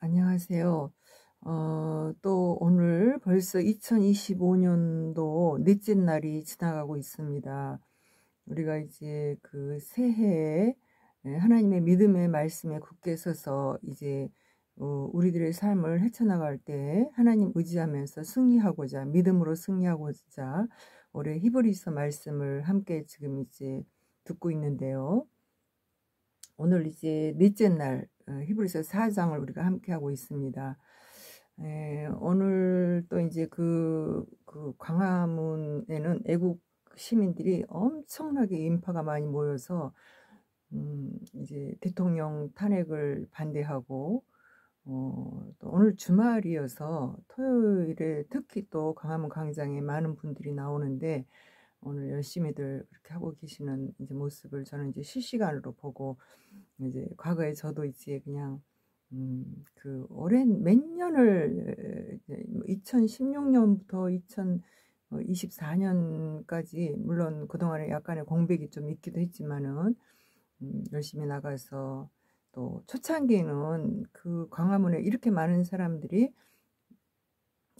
안녕하세요. 또 오늘 벌써 2025년도 넷째 날이 지나가고 있습니다. 우리가 이제 그 새해에 하나님의 믿음의 말씀에 굳게 서서 이제 우리들의 삶을 헤쳐나갈 때 하나님 의지하면서 승리하고자, 믿음으로 승리하고자 올해 히브리서 말씀을 함께 지금 이제 듣고 있는데요. 오늘 이제 넷째 날 히브리서 4장을 우리가 함께 하고 있습니다. 오늘 또 이제 그 광화문에는 애국 시민들이 엄청나게 인파가 많이 모여서 이제 대통령 탄핵을 반대하고 또 오늘 주말이어서 토요일에 특히 또 광화문 광장에 많은 분들이 나오는데 오늘 열심히들 그렇게 하고 계시는 이제 모습을 저는 이제 실시간으로 보고 이제 과거에 저도 이제 그냥 그 오랜 몇 년을 2016년부터 2024년까지 물론 그동안에 약간의 공백이 좀 있기도 했지만은 열심히 나가서 또 초창기에는 그 광화문에 이렇게 많은 사람들이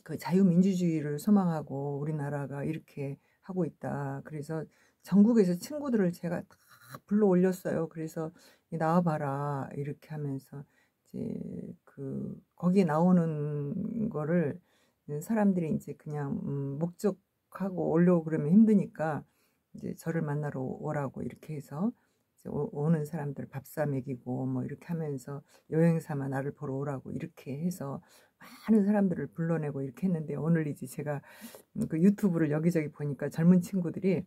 그 자유민주주의를 소망하고 우리나라가 이렇게 하고 있다. 그래서 전국에서 친구들을 제가 다 불러 올렸어요. 그래서 나와봐라 이렇게 하면서 이제 그 거기에 나오는 거를 사람들이 이제 그냥 목적하고 오려고 그러면 힘드니까 이제 저를 만나러 오라고 이렇게 해서 이제 오는 사람들 밥사 먹이고 뭐 이렇게 하면서 여행 삼아 나를 보러 오라고 이렇게 해서 많은 사람들을 불러내고 이렇게 했는데 오늘 이제 제가 그 유튜브를 여기저기 보니까 젊은 친구들이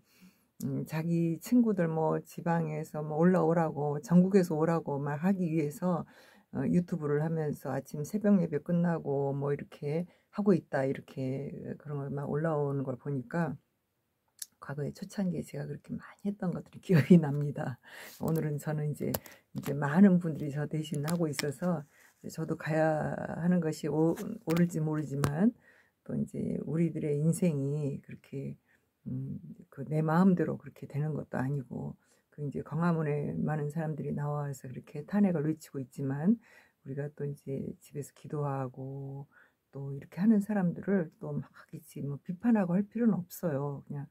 자기 친구들 뭐 지방에서 뭐 올라오라고 전국에서 오라고 막 하기 위해서 유튜브를 하면서 아침 새벽 예배 끝나고 뭐 이렇게 하고 있다 이렇게 그런 걸 막 올라오는 걸 보니까 과거에 초창기에 제가 그렇게 많이 했던 것들이 기억이 납니다. 오늘은 저는 이제 많은 분들이 저 대신 하고 있어서 저도 가야 하는 것이 옳을지 모르지만 또 이제 우리들의 인생이 그렇게 그 내 마음대로 그렇게 되는 것도 아니고 그 이제 광화문에 많은 사람들이 나와서 그렇게 탄핵을 외치고 있지만 우리가 또 이제 집에서 기도하고 또 이렇게 하는 사람들을 또 막 이제 뭐 비판하고 할 필요는 없어요. 그냥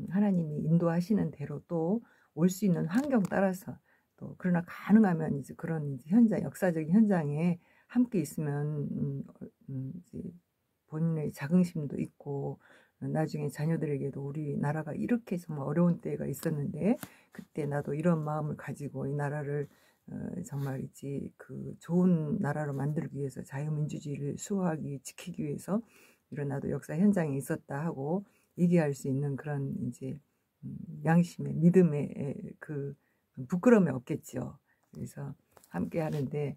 하나님이 인도하시는 대로 또 올 수 있는 환경 따라서 또 그러나 가능하면 이제 그런 이제 현장 역사적인 현장에 함께 있으면 이제 본인의 자긍심도 있고 나중에 자녀들에게도 우리나라가 이렇게 정말 어려운 때가 있었는데 그때 나도 이런 마음을 가지고 이 나라를 정말 이제 그 좋은 나라로 만들기 위해서 자유민주주의를 수호하기 지키기 위해서 이런 나도 역사 현장에 있었다 하고 얘기할 수 있는 그런 이제 양심의 믿음의 그 부끄러움이 없겠죠. 그래서 함께 하는데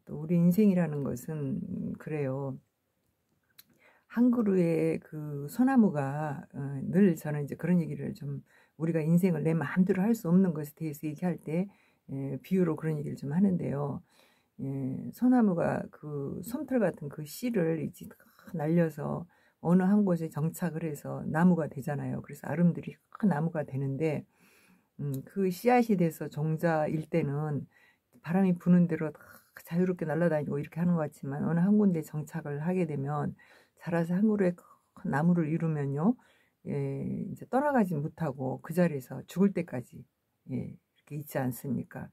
또 우리 인생이라는 것은 그래요. 한 그루의 그 소나무가 늘 저는 이제 그런 얘기를 좀 우리가 인생을 내 마음대로 할 수 없는 것에 대해서 얘기할 때 비유로 그런 얘기를 좀 하는데요. 소나무가 그 솜털 같은 그 씨를 이제 날려서 어느 한 곳에 정착을 해서 나무가 되잖아요. 그래서 아름드리 큰 나무가 되는데 그 씨앗이 돼서 종자일 때는 바람이 부는 대로 다 자유롭게 날아다니고 이렇게 하는 것 같지만 어느 한 군데 정착을 하게 되면 자라서 한 그루의 큰 나무를 이루면요, 이제 떠나가지 못하고 그 자리에서 죽을 때까지 이렇게 있지 않습니까?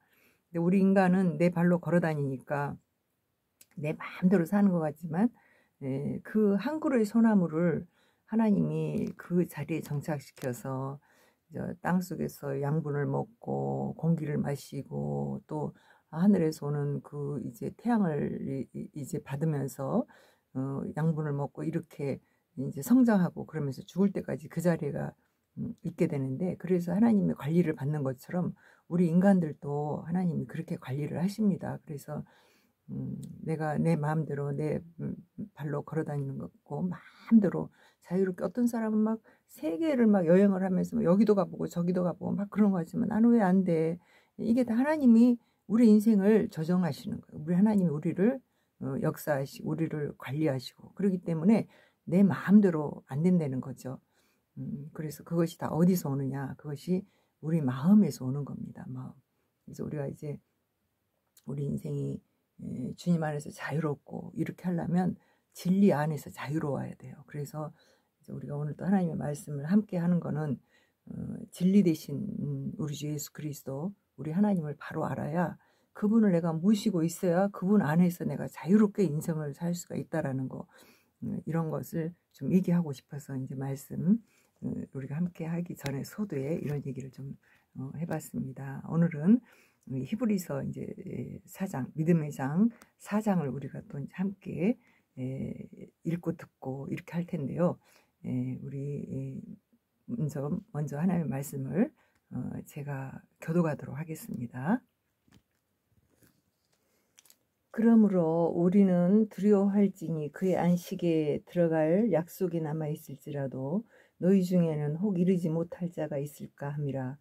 근데 우리 인간은 내 발로 걸어 다니니까 내 마음대로 사는 것 같지만 그 한 그루의 소나무를 하나님이 그 자리에 정착시켜서 땅속에서 양분을 먹고 공기를 마시고 또 하늘에서 오는 그 이제 태양을 이제 받으면서 양분을 먹고 이렇게 이제 성장하고 그러면서 죽을 때까지 그 자리가 있게 되는데 그래서 하나님의 관리를 받는 것처럼 우리 인간들도 하나님이 그렇게 관리를 하십니다. 그래서 내가 내 마음대로 내 발로 걸어 다니는 거고 마음대로 자유롭게 어떤 사람은 막 세계를 막 여행을 하면서 막 여기도 가보고 저기도 가보고 막 그런 거 하지만 나는 왜 안 돼? 이게 다 하나님이 우리 인생을 조정하시는 거예요. 우리 하나님이 우리를 역사하시고 우리를 관리하시고 그렇기 때문에 내 마음대로 안 된다는 거죠. 그래서 그것이 다 어디서 오느냐? 그것이 우리 마음에서 오는 겁니다. 마음. 그래서 우리가 이제 우리 인생이 주님 안에서 자유롭고 이렇게 하려면 진리 안에서 자유로워야 돼요. 그래서 이제 우리가 오늘 또 하나님의 말씀을 함께 하는 거는 진리 대신 우리 주 예수 그리스도 우리 하나님을 바로 알아야 그분을 내가 모시고 있어야 그분 안에서 내가 자유롭게 인생을 살 수가 있다라는 거 이런 것을 좀 얘기하고 싶어서 이제 말씀 우리가 함께 하기 전에 소두에 이런 얘기를 좀 해봤습니다. 오늘은 히브리서 이제 4장 믿음의 장 4장을 우리가 또 이제 함께 읽고 듣고 이렇게 할 텐데요. 우리 먼저 하나님의 말씀을 제가 교독하도록 하겠습니다. 그러므로 우리는 두려워할지니 그의 안식에 들어갈 약속이 남아있을지라도 너희 중에는 혹 이르지 못할 자가 있을까 함이라.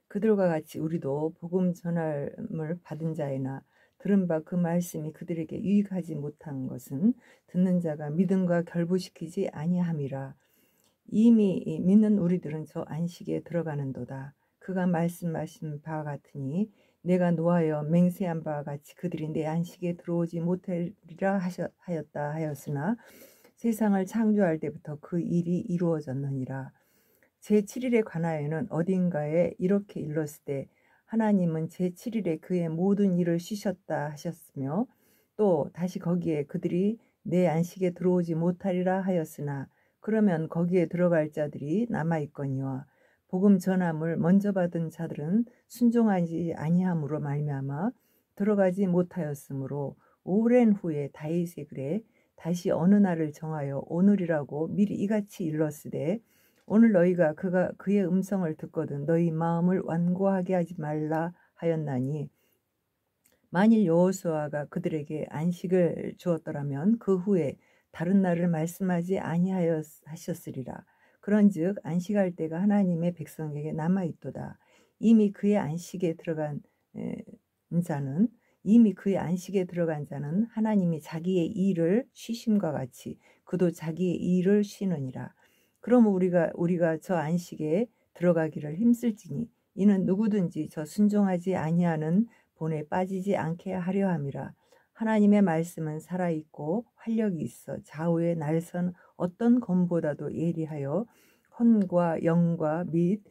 그들과 같이 우리도 복음 전함을 받은 자이나 들은 바 그 말씀이 그들에게 유익하지 못한 것은 듣는 자가 믿음과 결부시키지 아니함이라. 이미 믿는 우리들은 저 안식에 들어가는도다. 그가 말씀하신 바와 같으니 내가 노하여 맹세한 바와 같이 그들이 내 안식에 들어오지 못하리라 하였다 하였으나 세상을 창조할 때부터 그 일이 이루어졌느니라. 제7일에 관하여는 어딘가에 이렇게 일렀을 때 하나님은 제7일에 그의 모든 일을 쉬셨다 하셨으며 또 다시 거기에 그들이 내 안식에 들어오지 못하리라 하였으나 그러면 거기에 들어갈 자들이 남아있거니와 복음 전함을 먼저 받은 자들은 순종하지 아니함으로 말미암아 들어가지 못하였으므로 오랜 후에 다윗의 글에 다시 어느 날을 정하여 오늘이라고 미리 이같이 일렀으되 오늘 너희가 그의 음성을 듣거든 너희 마음을 완고하게 하지 말라 하였나니 만일 여호수아가 그들에게 안식을 주었더라면 그 후에 다른 날을 말씀하지 아니하셨으리라. 그런즉 안식할 때가 하나님의 백성에게 남아있도다. 이미 그의 안식에 들어간 자는 하나님이 자기의 일을 쉬심과 같이 그도 자기의 일을 쉬느니라. 그럼 우리가 저 안식에 들어가기를 힘쓸지니 이는 누구든지 저 순종하지 아니하는 본에 빠지지 않게 하려 함이라. 하나님의 말씀은 살아있고 활력이 있어 좌우에 날선 어떤 검보다도 예리하여 혼과 영과 및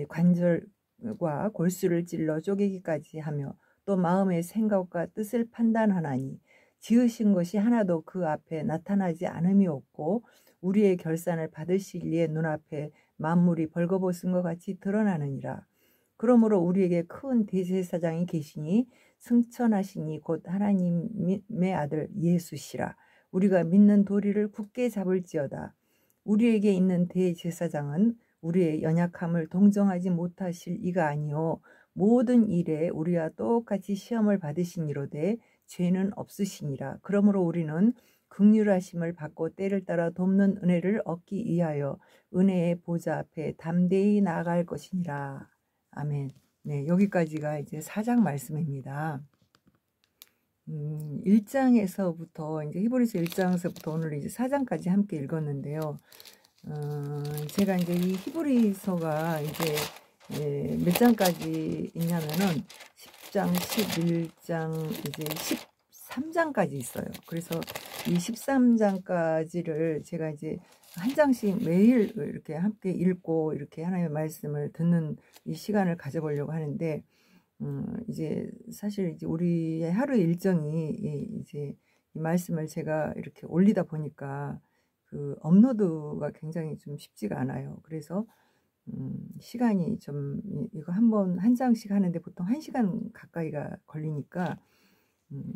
관절과 골수를 찔러 쪼개기까지 하며 또 마음의 생각과 뜻을 판단하나니 지으신 것이 하나도 그 앞에 나타나지 않음이 없고 우리의 결산을 받으실 이의 눈앞에 만물이 벌거벗은 것 같이 드러나느니라. 그러므로 우리에게 큰 대제사장이 계시니 승천하시니 곧 하나님의 아들 예수시라. 우리가 믿는 도리를 굳게 잡을지어다. 우리에게 있는 대제사장은 우리의 연약함을 동정하지 못하실 이가 아니요 모든 일에 우리와 똑같이 시험을 받으시니로되 죄는 없으시니라. 그러므로 우리는 긍휼하심을 받고 때를 따라 돕는 은혜를 얻기 위하여 은혜의 보좌 앞에 담대히 나아갈 것이니라. 아멘. 네, 여기까지가 이제 4장 말씀입니다. 1장에서부터 이제 히브리서 1장에서부터 오늘 이제 4장까지 함께 읽었는데요. 제가 이제 이 히브리서가 이제 몇 장까지 있냐면은 10장, 11장, 이제 13장까지 있어요. 그래서 이 13장까지를 제가 이제 한 장씩 매일 이렇게 함께 읽고 이렇게 하나님의 말씀을 듣는 이 시간을 가져보려고 하는데, 이제 사실 이제 우리의 하루 일정이 이제 이 말씀을 제가 이렇게 올리다 보니까 그 업로드가 굉장히 좀 쉽지가 않아요. 그래서 시간이 좀 이거 한 장씩 하는데 보통 1시간 가까이가 걸리니까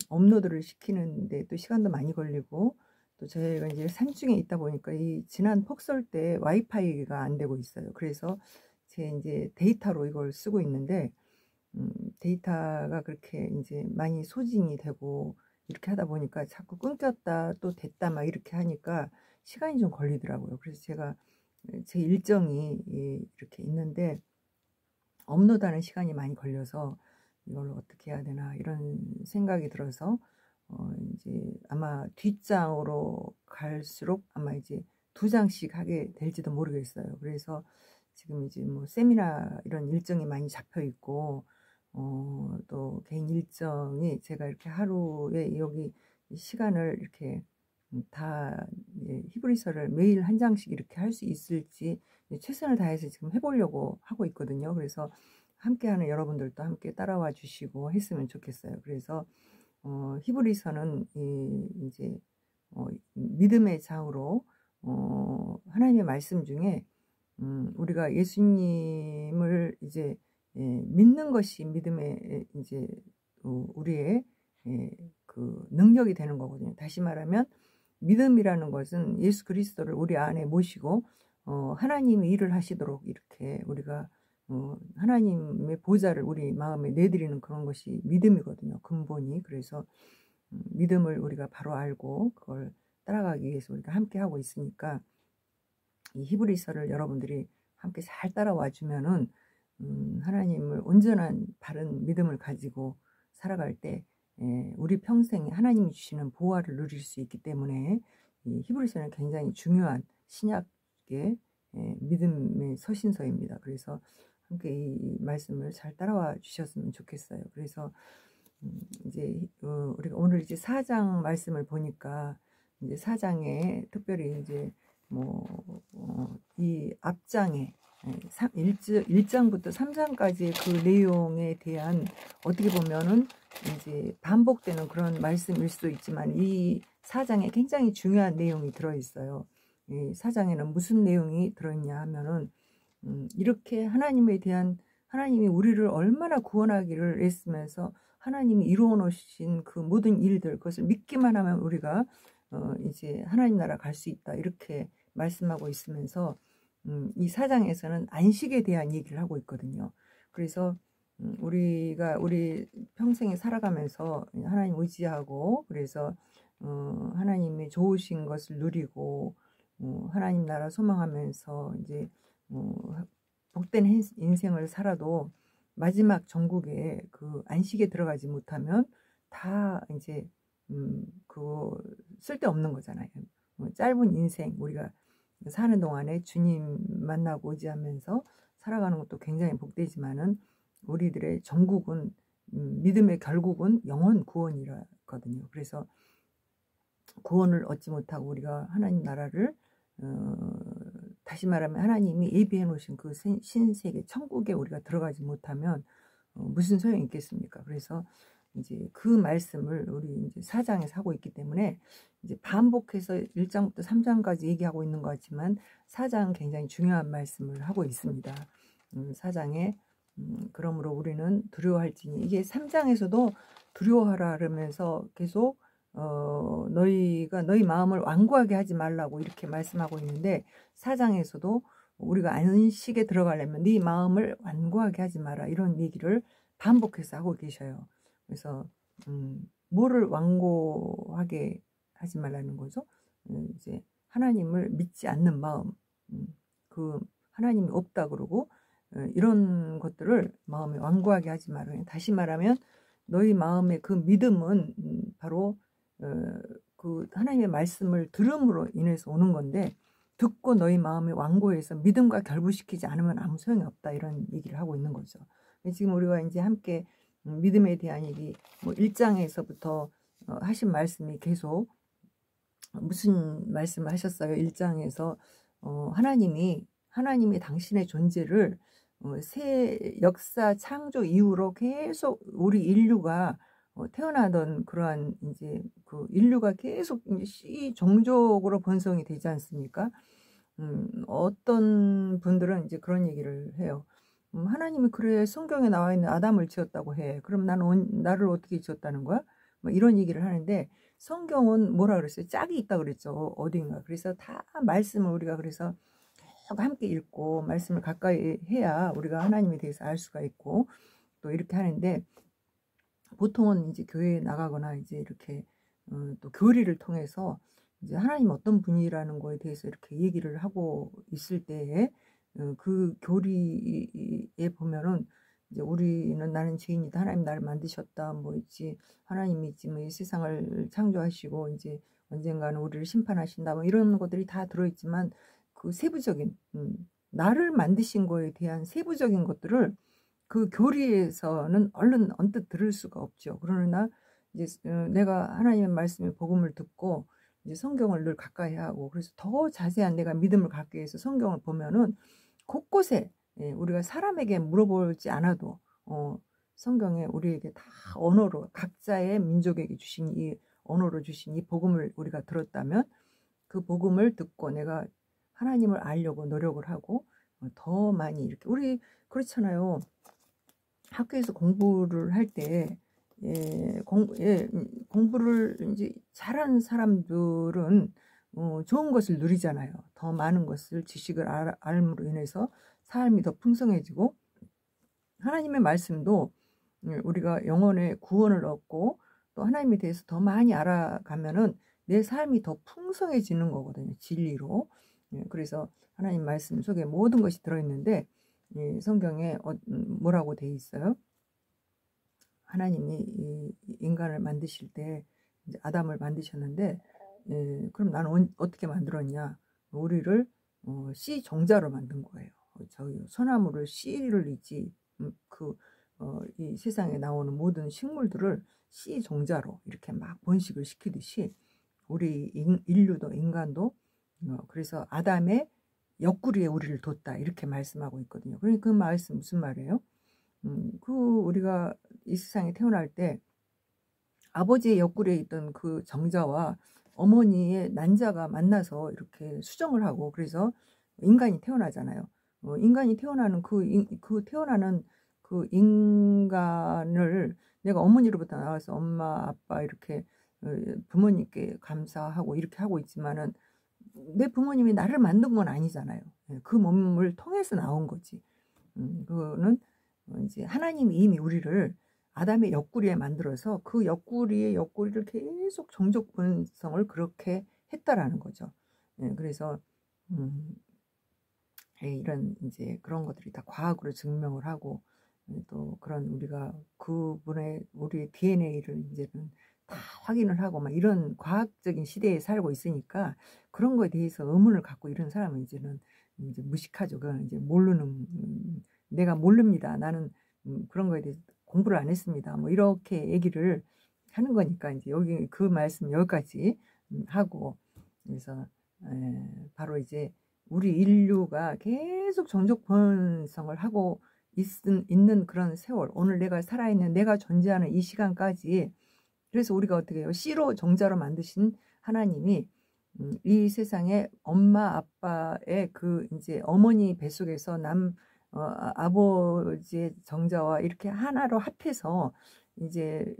업로드를 시키는데 또 시간도 많이 걸리고 또 저희가 이제 산중에 있다 보니까 이 지난 폭설 때 와이파이가 안 되고 있어요. 그래서 제 이제 데이터로 이걸 쓰고 있는데 데이터가 그렇게 이제 많이 소진이 되고 이렇게 하다 보니까 자꾸 끊겼다 또 됐다 막 이렇게 하니까 시간이 좀 걸리더라고요. 그래서 제가 제 일정이 이렇게 있는데 업로드하는 시간이 많이 걸려서 이걸 어떻게 해야 되나 이런 생각이 들어서 이제 아마 뒷장으로 갈수록 아마 이제 2장씩 하게 될지도 모르겠어요. 그래서 지금 이제 뭐 세미나 이런 일정이 많이 잡혀 있고 또 개인 일정이 제가 이렇게 하루에 여기 시간을 이렇게 다 히브리서를 매일 한 장씩 이렇게 할 수 있을지 최선을 다해서 지금 해보려고 하고 있거든요. 그래서 함께하는 여러분들도 함께 따라와 주시고 했으면 좋겠어요. 그래서 히브리서는 이제 믿음의 장으로 하나님의 말씀 중에 우리가 예수님을 이제 믿는 것이 믿음의 이제 우리의 그 능력이 되는 거거든요. 다시 말하면 믿음이라는 것은 예수 그리스도를 우리 안에 모시고 하나님이 일을 하시도록 이렇게 우리가 하나님의 보좌를 우리 마음에 내드리는 그런 것이 믿음이거든요. 근본이. 그래서 믿음을 우리가 바로 알고 그걸 따라가기 위해서 우리가 함께 하고 있으니까 이 히브리서를 여러분들이 함께 잘 따라와 주면은 하나님을 온전한 바른 믿음을 가지고 살아갈 때 우리 평생에 하나님이 주시는 보화를 누릴 수 있기 때문에 이 히브리서는 굉장히 중요한 신약의 믿음의 서신서입니다. 그래서 함께 이 말씀을 잘 따라와 주셨으면 좋겠어요. 그래서 이제 우리가 오늘 이제 4장 말씀을 보니까 이제 4장에 특별히 이제 이 앞장에 1장부터 3장까지의 그 내용에 대한 어떻게 보면은 이제 반복되는 그런 말씀일 수도 있지만 이 4장에 굉장히 중요한 내용이 들어있어요. 이 4장에는 무슨 내용이 들어있냐 하면은 이렇게 하나님에 대한 하나님이 우리를 얼마나 구원하기를 애쓰면서 하나님이 이루어 놓으신 그 모든 일들 그것을 믿기만 하면 우리가 이제 하나님 나라 갈 수 있다 이렇게 말씀하고 있으면서 이 4장에서는 안식에 대한 얘기를 하고 있거든요. 그래서 우리가 우리 평생에 살아가면서 하나님 의지하고 그래서 하나님의 좋으신 것을 누리고 하나님 나라 소망하면서 이제 복된 인생을 살아도 마지막 정국에 그 안식에 들어가지 못하면 다 이제 그 쓸데없는 거잖아요. 짧은 인생 우리가 사는 동안에 주님 만나고 의지하면서 살아가는 것도 굉장히 복되지만은 우리들의 정국은 믿음의 결국은 영원 구원이라거든요. 그래서 구원을 얻지 못하고 우리가 하나님 나라를 다시 말하면 하나님이 예비해 놓으신 그 신세계 천국에 우리가 들어가지 못하면 무슨 소용이 있겠습니까? 그래서 이제 그 말씀을 우리 이제 4장에서 하고 있기 때문에 이제 반복해서 1장부터 3장까지 얘기하고 있는 것 같지만 4장은 굉장히 중요한 말씀을 하고 있습니다. 4장에 그러므로 우리는 두려워할지니 이게 3장에서도 두려워하라 그러면서 계속 너희가 너희 마음을 완고하게 하지 말라고 이렇게 말씀하고 있는데 4장에서도 우리가 안식에 들어가려면 네 마음을 완고하게 하지 마라 이런 얘기를 반복해서 하고 계셔요. 그래서 뭐를 완고하게 하지 말라는 거죠? 이제 하나님을 믿지 않는 마음, 그 하나님이 없다 그러고 이런 것들을 마음에 완고하게 하지 마라. 다시 말하면 너희 마음의 그 믿음은 바로 그 하나님의 말씀을 들음으로 인해서 오는 건데 듣고 너희 마음이 완고해서 믿음과 결부시키지 않으면 아무 소용이 없다 이런 얘기를 하고 있는 거죠. 지금 우리가 이제 함께 믿음에 대한 얘기 1장에서부터 하신 말씀이 계속 무슨 말씀을 하셨어요? 1장에서 하나님이 당신의 존재를 새 역사 창조 이후로 계속 우리 인류가 태어나던 그러한 이제 그 인류가 계속 씨 종족으로 번성이 되지 않습니까? 어떤 분들은 이제 그런 얘기를 해요. 하나님이 그래 성경에 나와 있는 아담을 지었다고 해. 그럼 나를 어떻게 지었다는 거야? 뭐 이런 얘기를 하는데 성경은 뭐라 그랬어요? 짝이 있다 그랬죠. 어딘가. 그래서 다 말씀을 우리가 그래서 함께 읽고 말씀을 가까이 해야 우리가 하나님에 대해서 알 수가 있고 또 이렇게 하는데 보통은 이제 교회에 나가거나 이제 이렇게 또 교리를 통해서 이제 하나님 어떤 분이라는 거에 대해서 이렇게 얘기를 하고 있을 때에 그 교리에 보면은 이제 우리는 나는 죄인이다. 하나님 나를 만드셨다. 뭐 있지. 하나님이 있지. 뭐 이 세상을 창조하시고 이제 언젠가는 우리를 심판하신다. 뭐 이런 것들이 다 들어있지만 그 세부적인 나를 만드신 거에 대한 세부적인 것들을 그 교리에서는 얼른 언뜻 들을 수가 없죠. 그러나 이제 내가 하나님의 말씀의 복음을 듣고 이제 성경을 늘 가까이 하고, 그래서 더 자세한 내가 믿음을 갖기 위해서 성경을 보면은 곳곳에, 우리가 사람에게 물어보지 않아도 성경에 우리에게 다 언어로, 각자의 민족에게 주신 이 언어로 주신 이 복음을 우리가 들었다면, 그 복음을 듣고 내가 하나님을 알려고 노력을 하고 더 많이 이렇게, 우리 그렇잖아요. 학교에서 공부를 할 때 공부를 이제 잘하는 사람들은 좋은 것을 누리잖아요. 더 많은 것을, 지식을 알므로 인해서 삶이 더 풍성해지고, 하나님의 말씀도 우리가 영혼의 구원을 얻고 또 하나님에 대해서 더 많이 알아가면은 내 삶이 더 풍성해지는 거거든요. 진리로. 그래서 하나님 말씀 속에 모든 것이 들어있는데, 성경에 뭐라고 돼 있어요? 하나님이 이 인간을 만드실 때 이제 아담을 만드셨는데, 그럼 나는 어떻게 만들었냐? 우리를 씨 종자로 만든 거예요. 저희 소나무를 씨를 잇지, 이 세상에 나오는 모든 식물들을 씨 종자로 이렇게 막 번식을 시키듯이 우리 인류도, 인간도 그래서 아담의 옆구리에 우리를 뒀다, 이렇게 말씀하고 있거든요. 그러니까 그 말씀 무슨 말이에요? 우리가 이 세상에 태어날 때 아버지의 옆구리에 있던 그 정자와 어머니의 난자가 만나서 이렇게 수정을 하고, 그래서 인간이 태어나잖아요. 인간이 태어나는 태어나는 그 인간을 내가 어머니로부터 나와서 엄마, 아빠 이렇게 부모님께 감사하고 이렇게 하고 있지만은 내 부모님이 나를 만든 건 아니잖아요. 그 몸을 통해서 나온 거지. 그거는 이제 하나님이 이미 우리를 아담의 옆구리에 만들어서 그 옆구리를 계속 종족 번성을 그렇게 했다라는 거죠. 그래서 이런 이제 그런 것들이 다 과학으로 증명을 하고, 또 그런 우리가 우리의 DNA를 이제는 다 확인을 하고 막 이런 과학적인 시대에 살고 있으니까 그런 거에 대해서 의문을 갖고 이런 사람은 이제는 이제 무식하죠. 그건 이제 모르는, 내가 모릅니다. 나는 그런 거에 대해서 공부를 안 했습니다. 뭐 이렇게 얘기를 하는 거니까 이제 여기 그 말씀 여기까지 하고, 그래서 바로 이제 우리 인류가 계속 종족 번성을 하고 있는 그런 세월, 오늘 내가 살아있는, 내가 존재하는 이 시간까지, 그래서 우리가 어떻게 해요? 씨로 종자로 만드신 하나님이 이 세상에 엄마 아빠의 그 이제 어머니 뱃속에서 아버지의 정자와 이렇게 하나로 합해서 이제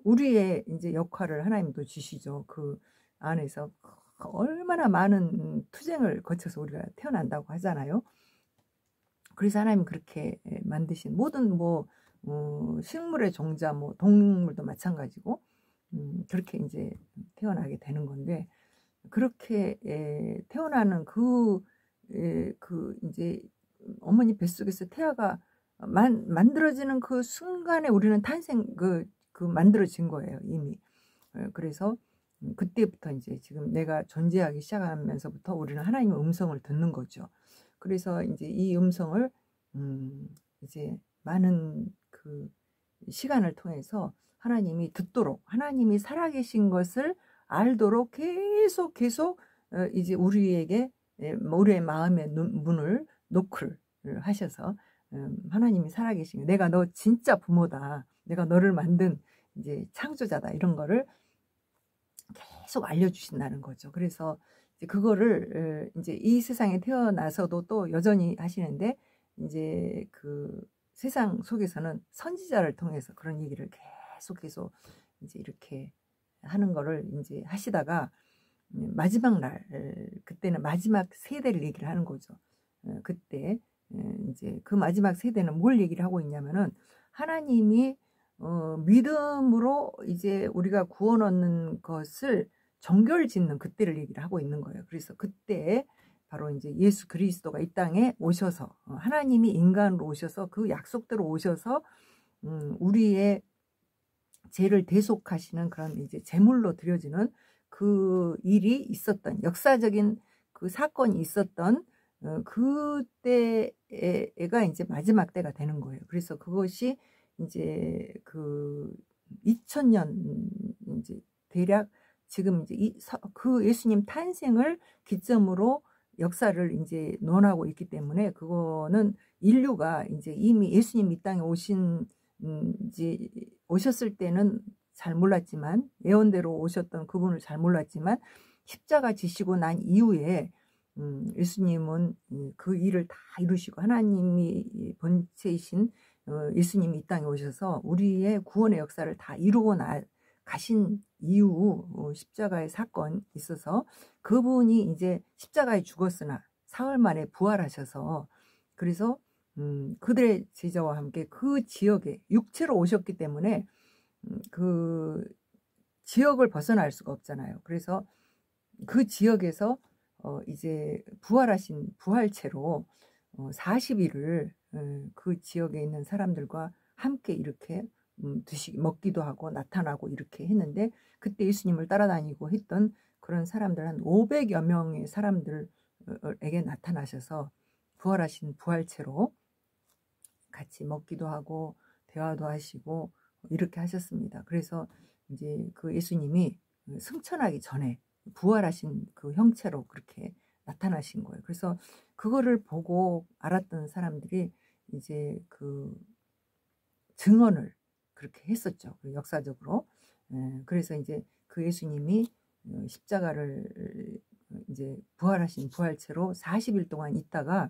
우리의 이제 역할을 하나님도 주시죠. 그 안에서 얼마나 많은 투쟁을 거쳐서 우리가 태어난다고 하잖아요. 그래서 하나님 그렇게 만드신 모든 식물의 종자, 동물도 마찬가지고 그렇게 이제 태어나게 되는 건데, 그렇게 태어나는 이제 어머니 뱃속에서 태아가 만들어지는 그 순간에 우리는 만들어진 거예요, 이미. 그래서 그때부터 이제 지금 내가 존재하기 시작하면서부터 우리는 하나님의 음성을 듣는 거죠. 그래서 이제 이 음성을 이제 많은 그 시간을 통해서 하나님이 듣도록, 하나님이 살아계신 것을 알도록 계속 이제 우리에게 우리의 마음의 문을 노크를 하셔서 하나님이 살아계신, 내가 너 진짜 부모다, 내가 너를 만든 이제 창조자다, 이런 거를 계속 알려주신다는 거죠. 그래서 이제 그거를 이제 이 세상에 태어나서도 또 여전히 하시는데, 이제 그 세상 속에서는 선지자를 통해서 그런 얘기를 계속 이제 이렇게 하는 거를 이제 하시다가 마지막 날, 그때는 마지막 세대를 얘기를 하는 거죠. 그때 이제 그 마지막 세대는 뭘 얘기를 하고 있냐면은, 하나님이 믿음으로 이제 우리가 구원 얻는 것을 정결짓는 그때를 얘기를 하고 있는 거예요. 그래서 그때 바로 이제 예수 그리스도가 이 땅에 오셔서, 하나님이 인간으로 오셔서 그 약속대로 오셔서 우리의 죄를 대속하시는 그런 이제 제물로 드려지는 그 일이 있었던, 역사적인 그 사건이 있었던 그때가 이제 마지막 때가 되는 거예요. 그래서 그것이 이제 그 2000년 이제 대략 지금 이제 그 예수님 탄생을 기점으로 역사를 이제 논하고 있기 때문에 그거는 인류가 이제 이미 예수님 이 땅에 이제 오셨을 때는 잘 몰랐지만, 예언대로 오셨던 그분을 잘 몰랐지만, 십자가 지시고 난 이후에 예수님은 그 일을 다 이루시고, 하나님이 본체이신 예수님이 이 땅에 오셔서 우리의 구원의 역사를 다 이루고 가신 이후 십자가의 사건이 있어서, 그분이 이제 십자가에 죽었으나 사흘 만에 부활하셔서, 그래서 그들의 제자와 함께 그 지역에 육체로 오셨기 때문에 그 지역을 벗어날 수가 없잖아요. 그래서 그 지역에서 이제 부활하신 부활체로 40일을 그 지역에 있는 사람들과 함께 이렇게 먹기도 하고 나타나고 이렇게 했는데, 그때 예수님을 따라다니고 했던 그런 사람들 한 500여 명의 사람들에게 나타나셔서 부활하신 부활체로 같이 먹기도 하고 대화도 하시고 이렇게 하셨습니다. 그래서 이제 그 예수님이 승천하기 전에 부활하신 그 형체로 그렇게 나타나신 거예요. 그래서 그거를 보고 알았던 사람들이 이제 그 증언을 그렇게 했었죠. 역사적으로. 그래서 이제 그 예수님이 십자가를 이제 부활하신 부활체로 40일 동안 있다가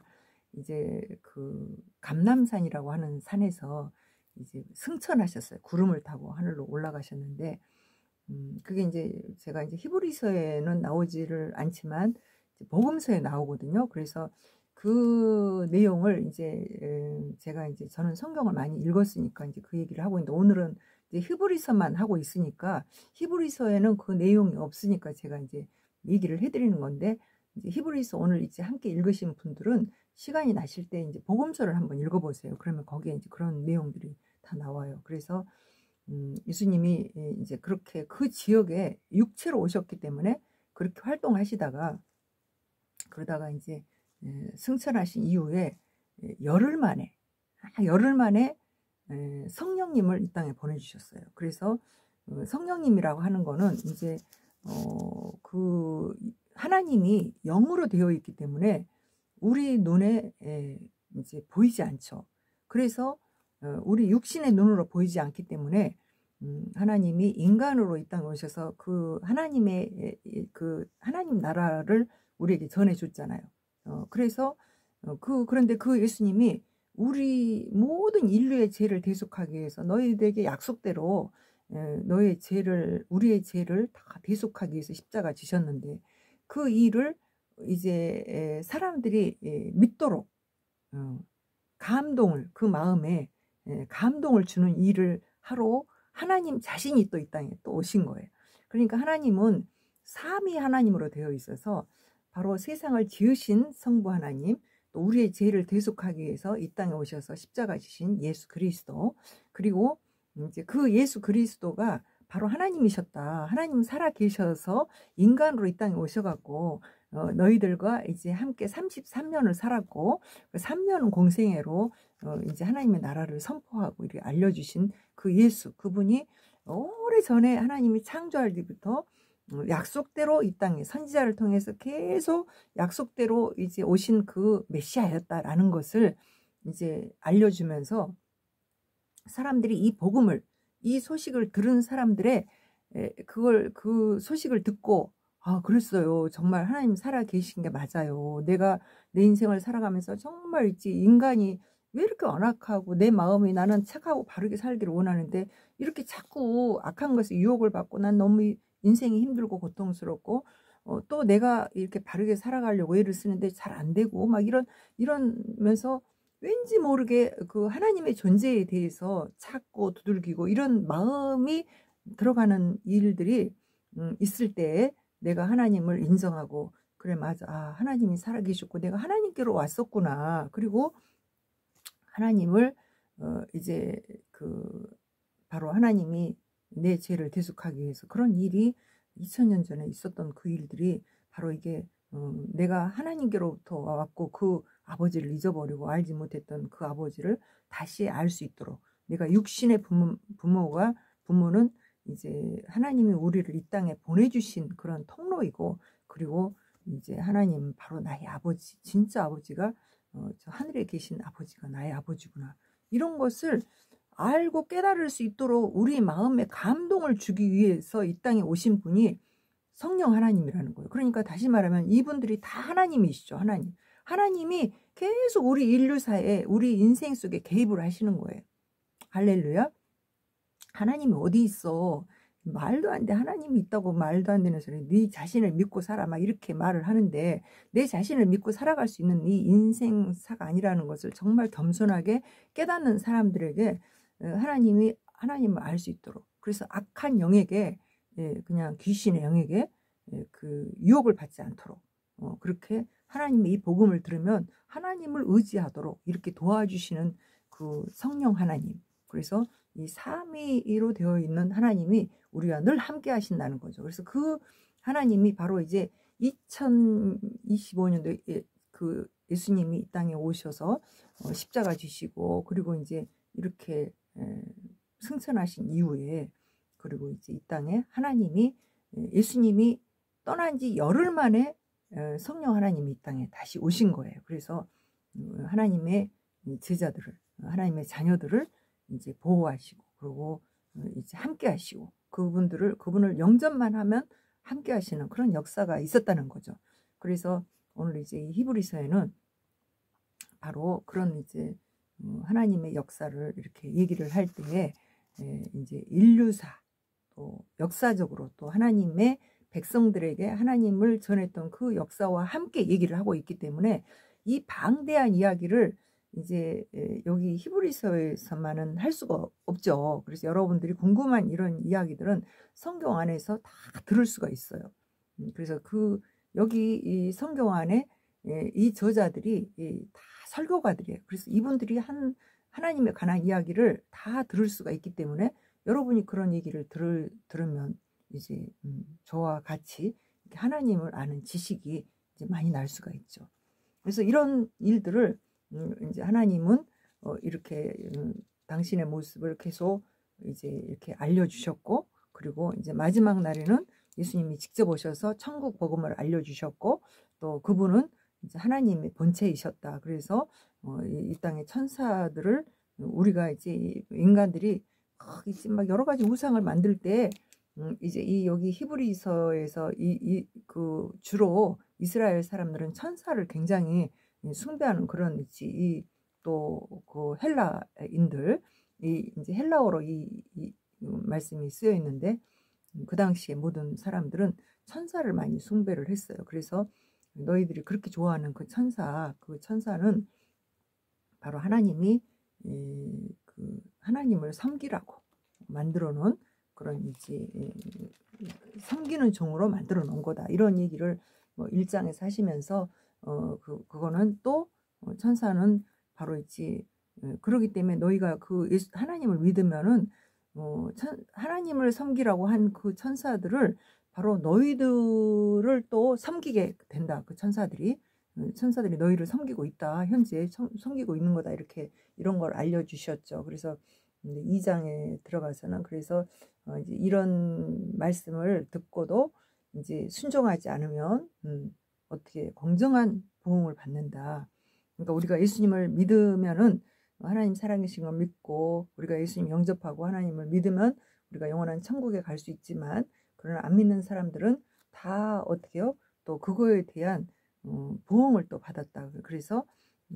이제 그 감람산이라고 하는 산에서 이제 승천하셨어요. 구름을 타고 하늘로 올라가셨는데, 그게 이제 제가 이제 히브리서에는 나오지를 않지만 복음서에 나오거든요. 그래서 그 내용을 이제 제가 이제 저는 성경을 많이 읽었으니까 이제 그 얘기를 하고 있는데, 오늘은 이제 히브리서만 하고 있으니까 히브리서에는 그 내용이 없으니까 제가 이제 얘기를 해드리는 건데, 이제 히브리서 오늘 이제 함께 읽으신 분들은 시간이 나실 때 이제 복음서를 한번 읽어보세요. 그러면 거기에 이제 그런 내용들이 다 나와요. 그래서 예수님이 이제 그렇게 그 지역에 육체로 오셨기 때문에 그렇게 활동하시다가, 그러다가 이제 승천하신 이후에 열흘 만에 성령님을 이 땅에 보내주셨어요. 그래서 성령님이라고 하는 거는 이제 그 하나님이 영으로 되어 있기 때문에 우리 눈에 이제 보이지 않죠. 그래서 우리 육신의 눈으로 보이지 않기 때문에 하나님이 인간으로 이 땅에 오셔서 그 하나님의 그 하나님 나라를 우리에게 전해줬잖아요. 그래서 그런데 그 예수님이 우리 모든 인류의 죄를 대속하기 위해서 너희들에게 약속대로 우리의 죄를 다 대속하기 위해서 십자가 지셨는데, 그 일을 이제 사람들이 믿도록 감동을, 그 마음에 감동을 주는 일을 하러 하나님 자신이 또 이 땅에 또 오신 거예요. 그러니까 하나님은 삼위 하나님으로 되어 있어서 바로 세상을 지으신 성부 하나님, 또 우리의 죄를 대속하기 위해서 이 땅에 오셔서 십자가 지신 예수 그리스도, 그리고 이제 그 예수 그리스도가 바로 하나님이셨다. 하나님 살아 계셔서 인간으로 이 땅에 오셔갖고 너희들과 이제 함께 33년을 살았고, 그 3년은 공생애로 이제 하나님의 나라를 선포하고 이렇게 알려주신 그 예수, 그분이 오래전에 하나님이 창조할 때부터 약속대로 이 땅에 선지자를 통해서 계속 약속대로 이제 오신 그 메시아였다라는 것을 이제 알려주면서, 사람들이 이 소식을 들은 사람들의 그 소식을 듣고, 아, 그랬어요. 정말 하나님 살아 계신 게 맞아요. 내가 내 인생을 살아가면서 정말 있지, 인간이 왜 이렇게 완악하고 내 마음이, 나는 착하고 바르게 살기를 원하는데 이렇게 자꾸 악한 것에 유혹을 받고 난 너무 인생이 힘들고 고통스럽고, 또 내가 이렇게 바르게 살아가려고 애를 쓰는데 잘 안 되고 막 이러면서 왠지 모르게 그 하나님의 존재에 대해서 찾고 두들기고 이런 마음이 들어가는 일들이 있을 때, 내가 하나님을 인정하고, 그래 맞아, 아, 하나님이 살아계셨고 내가 하나님께로 왔었구나. 그리고 하나님을 이제 그 바로 하나님이 내 죄를 대속하기 위해서 그런 일이 2000년 전에 있었던 그 일들이 바로 이게 내가 하나님께로부터 왔고 그 아버지를 잊어버리고 알지 못했던 그 아버지를 다시 알 수 있도록, 내가 육신의 부모는 이제 하나님이 우리를 이 땅에 보내주신 그런 통로이고, 그리고 이제 하나님 바로 나의 아버지, 진짜 아버지가 저 하늘에 계신 아버지가 나의 아버지구나, 이런 것을 알고 깨달을 수 있도록 우리 마음에 감동을 주기 위해서 이 땅에 오신 분이 성령 하나님이라는 거예요. 그러니까 다시 말하면 이분들이 다 하나님이시죠. 하나님이 계속 우리 인류사에, 우리 인생 속에 개입을 하시는 거예요. 할렐루야. 하나님이 어디 있어? 말도 안 돼. 하나님이 있다고 말도 안 되는 소리. 네 자신을 믿고 살아, 막 이렇게 말을 하는데, 내 자신을 믿고 살아갈 수 있는 이 인생사가 아니라는 것을 정말 겸손하게 깨닫는 사람들에게 하나님을 알 수 있도록, 그래서 악한 영에게, 그냥 귀신의 영에게 그 유혹을 받지 않도록, 그렇게 하나님의 이 복음을 들으면 하나님을 의지하도록 이렇게 도와주시는 그 성령 하나님. 그래서 이 삼위로 되어 있는 하나님이 우리와 늘 함께 하신다는 거죠. 그래서 그 하나님이 바로 이제 2025년도에 그 예수님이 이 땅에 오셔서 십자가 지시고, 그리고 이제 이렇게 승천하신 이후에, 그리고 이제 이 땅에 예수님이 떠난 지 열흘 만에 성령 하나님이 이 땅에 다시 오신 거예요. 그래서 하나님의 제자들을, 하나님의 자녀들을 이제 보호하시고, 그리고 이제 함께 하시고, 그분을 영접만 하면 함께 하시는 그런 역사가 있었다는 거죠. 그래서 오늘 이제 이 히브리서에는 바로 그런 이제 하나님의 역사를 이렇게 얘기를 할 때에, 이제 인류사, 또 역사적으로 또 하나님의 백성들에게 하나님을 전했던 그 역사와 함께 얘기를 하고 있기 때문에, 이 방대한 이야기를 이제 여기 히브리서에서만은 할 수가 없죠. 그래서 여러분들이 궁금한 이런 이야기들은 성경 안에서 다 들을 수가 있어요. 그래서 여기 이 성경 안에 이 저자들이 다 설교가들이에요. 그래서 이분들이 하나님에 관한 이야기를 다 들을 수가 있기 때문에, 여러분이 그런 얘기를 들으면 이제 저와 같이 이렇게 하나님을 아는 지식이 이제 많이 날 수가 있죠. 그래서 이런 일들을 이제 하나님은 이렇게 당신의 모습을 계속 이제 이렇게 알려주셨고, 그리고 이제 마지막 날에는 예수님이 직접 오셔서 천국 복음을 알려주셨고, 또 그분은 이제 하나님의 본체이셨다. 그래서 이 땅의 천사들을, 우리가 이제 인간들이 이제 막 여러 가지 우상을 만들 때, 이제 여기 히브리서에서 그 주로 이스라엘 사람들은 천사를 굉장히 숭배하는 그런 또 그 헬라인들, 이제 헬라어로 이 말씀이 쓰여 있는데, 그 당시에 모든 사람들은 천사를 많이 숭배를 했어요. 그래서 너희들이 그렇게 좋아하는 그 천사는 바로 하나님이 그 하나님을 섬기라고 만들어 놓은 그런 이제 섬기는 종으로 만들어 놓은 거다, 이런 얘기를 1장에서 하시면서, 그거는 또 천사는 바로 있지, 그러기 때문에 너희가 그 하나님을 믿으면은 하나님을 섬기라고 한 그 천사들을 바로 너희들을 또 섬기게 된다. 그 천사들이 너희를 섬기고 있다, 현재 섬기고 있는 거다, 이런 걸 알려주셨죠. 그래서 2장에 들어가서는, 그래서 이제 이런 말씀을 듣고도 이제 순종하지 않으면 어떻게 공정한 보응을 받는다. 그러니까 우리가 예수님을 믿으면은, 하나님 살아계신 걸 믿고 우리가 예수님 영접하고 하나님을 믿으면 우리가 영원한 천국에 갈 수 있지만, 그러나 안 믿는 사람들은 다 어떻게요? 또 그거에 대한 보응을 또 받았다. 그래서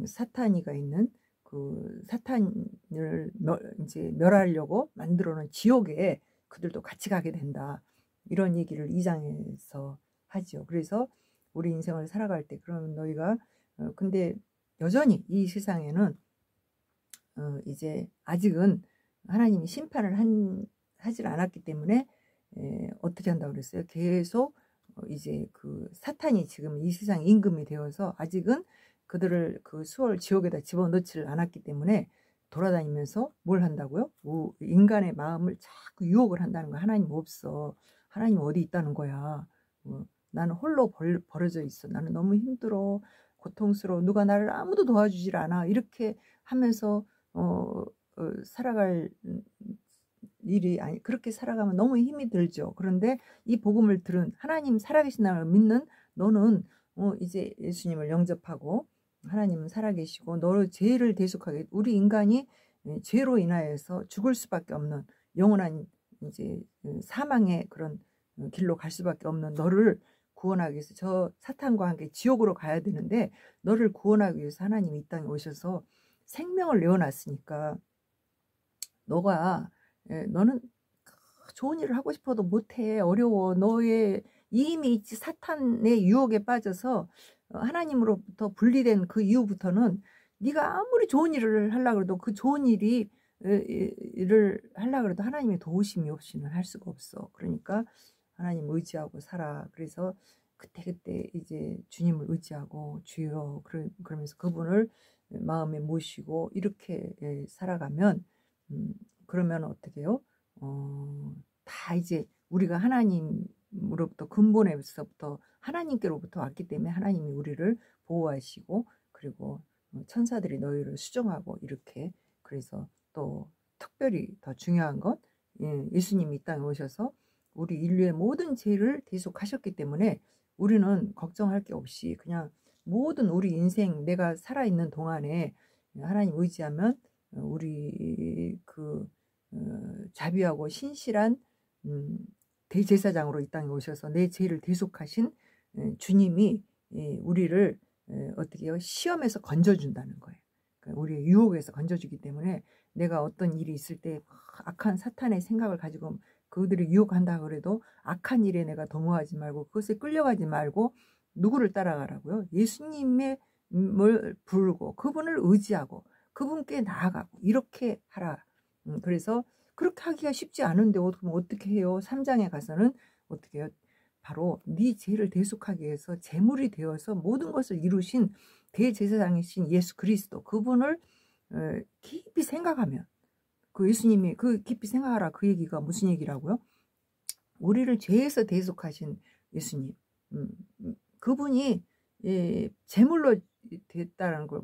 사탄이가 있는 그 사탄을 이제 멸하려고 만들어 놓은 지옥에 그들도 같이 가게 된다, 이런 얘기를 2장에서 하죠. 그래서 우리 인생을 살아갈 때, 그러면 너희가 근데 여전히 이 세상에는 이제 아직은 하나님이 심판을 하질 않았기 때문에, 어떻게 한다고 그랬어요? 계속 이제 그 사탄이 지금 이 세상 임금이 되어서 아직은 그들을 그 수월 지옥에다 집어넣지를 않았기 때문에 돌아다니면서 뭘 한다고요? 인간의 마음을 자꾸 유혹을 한다는 거야. 하나님 없어, 하나님 어디 있다는 거야, 나는 홀로 벌어져 있어. 나는 너무 힘들어. 고통스러워. 누가 나를 아무도 도와주질 않아. 이렇게 하면서 살아갈 일이 아니 그렇게 살아가면 너무 힘이 들죠. 그런데 이 복음을 들은 하나님 살아계신 나를 믿는 너는 이제 예수님을 영접하고 하나님은 살아계시고 너를 죄를 대속하게 우리 인간이 죄로 인하여서 죽을 수밖에 없는 영원한 이제 사망의 그런 길로 갈 수밖에 없는 너를 구원하기 위해서 저 사탄과 함께 지옥으로 가야 되는데 너를 구원하기 위해서 하나님이 이 땅에 오셔서 생명을 내어놨으니까 너는 좋은 일을 하고 싶어도 못해. 어려워. 너의 이미 있지 사탄의 유혹에 빠져서 하나님으로부터 분리된 그 이후부터는 네가 아무리 좋은 일을 하려고 해도 그 좋은 일을 하려고 해도 하나님의 도우심이 없이는 할 수가 없어. 그러니까 하나님 의지하고 살아. 그래서 그때 이제 주님을 의지하고 주여 그러면서 그분을 마음에 모시고 이렇게 살아가면 그러면 어떻게 해요? 다 이제 우리가 하나님으로부터 근본에서부터 하나님께로부터 왔기 때문에 하나님이 우리를 보호하시고 그리고 천사들이 너희를 수정하고 이렇게 그래서 또 특별히 더 중요한 건 예수님이 이 땅에 오셔서 우리 인류의 모든 죄를 대속하셨기 때문에 우리는 걱정할 게 없이 그냥 모든 우리 인생 내가 살아있는 동안에 하나님 의지하면 우리 자비하고 신실한 대제사장으로 이 땅에 오셔서 내 죄를 대속하신 주님이 우리를 어떻게 해요? 시험에서 건져준다는 거예요. 그러니까 우리의 유혹에서 건져주기 때문에 내가 어떤 일이 있을 때 악한 사탄의 생각을 가지고 그들을 유혹한다 그래도 악한 일에 내가 동요하지 말고 그것에 끌려가지 말고 누구를 따라가라고요? 예수님의 을 부르고 그분을 의지하고 그분께 나아가고 이렇게 하라. 그래서 그렇게 하기가 쉽지 않은데 어떻게 해요? 3장에 가서는 어떻게 해요? 바로 네 죄를 대속하기 위해서 제물이 되어서 모든 것을 이루신 대제사장이신 예수 그리스도 그분을 깊이 생각하면 그 예수님이 그 깊이 생각하라 그 얘기가 무슨 얘기라고요? 우리를 죄에서 대속하신 예수님 그분이 제물로 됐다는 걸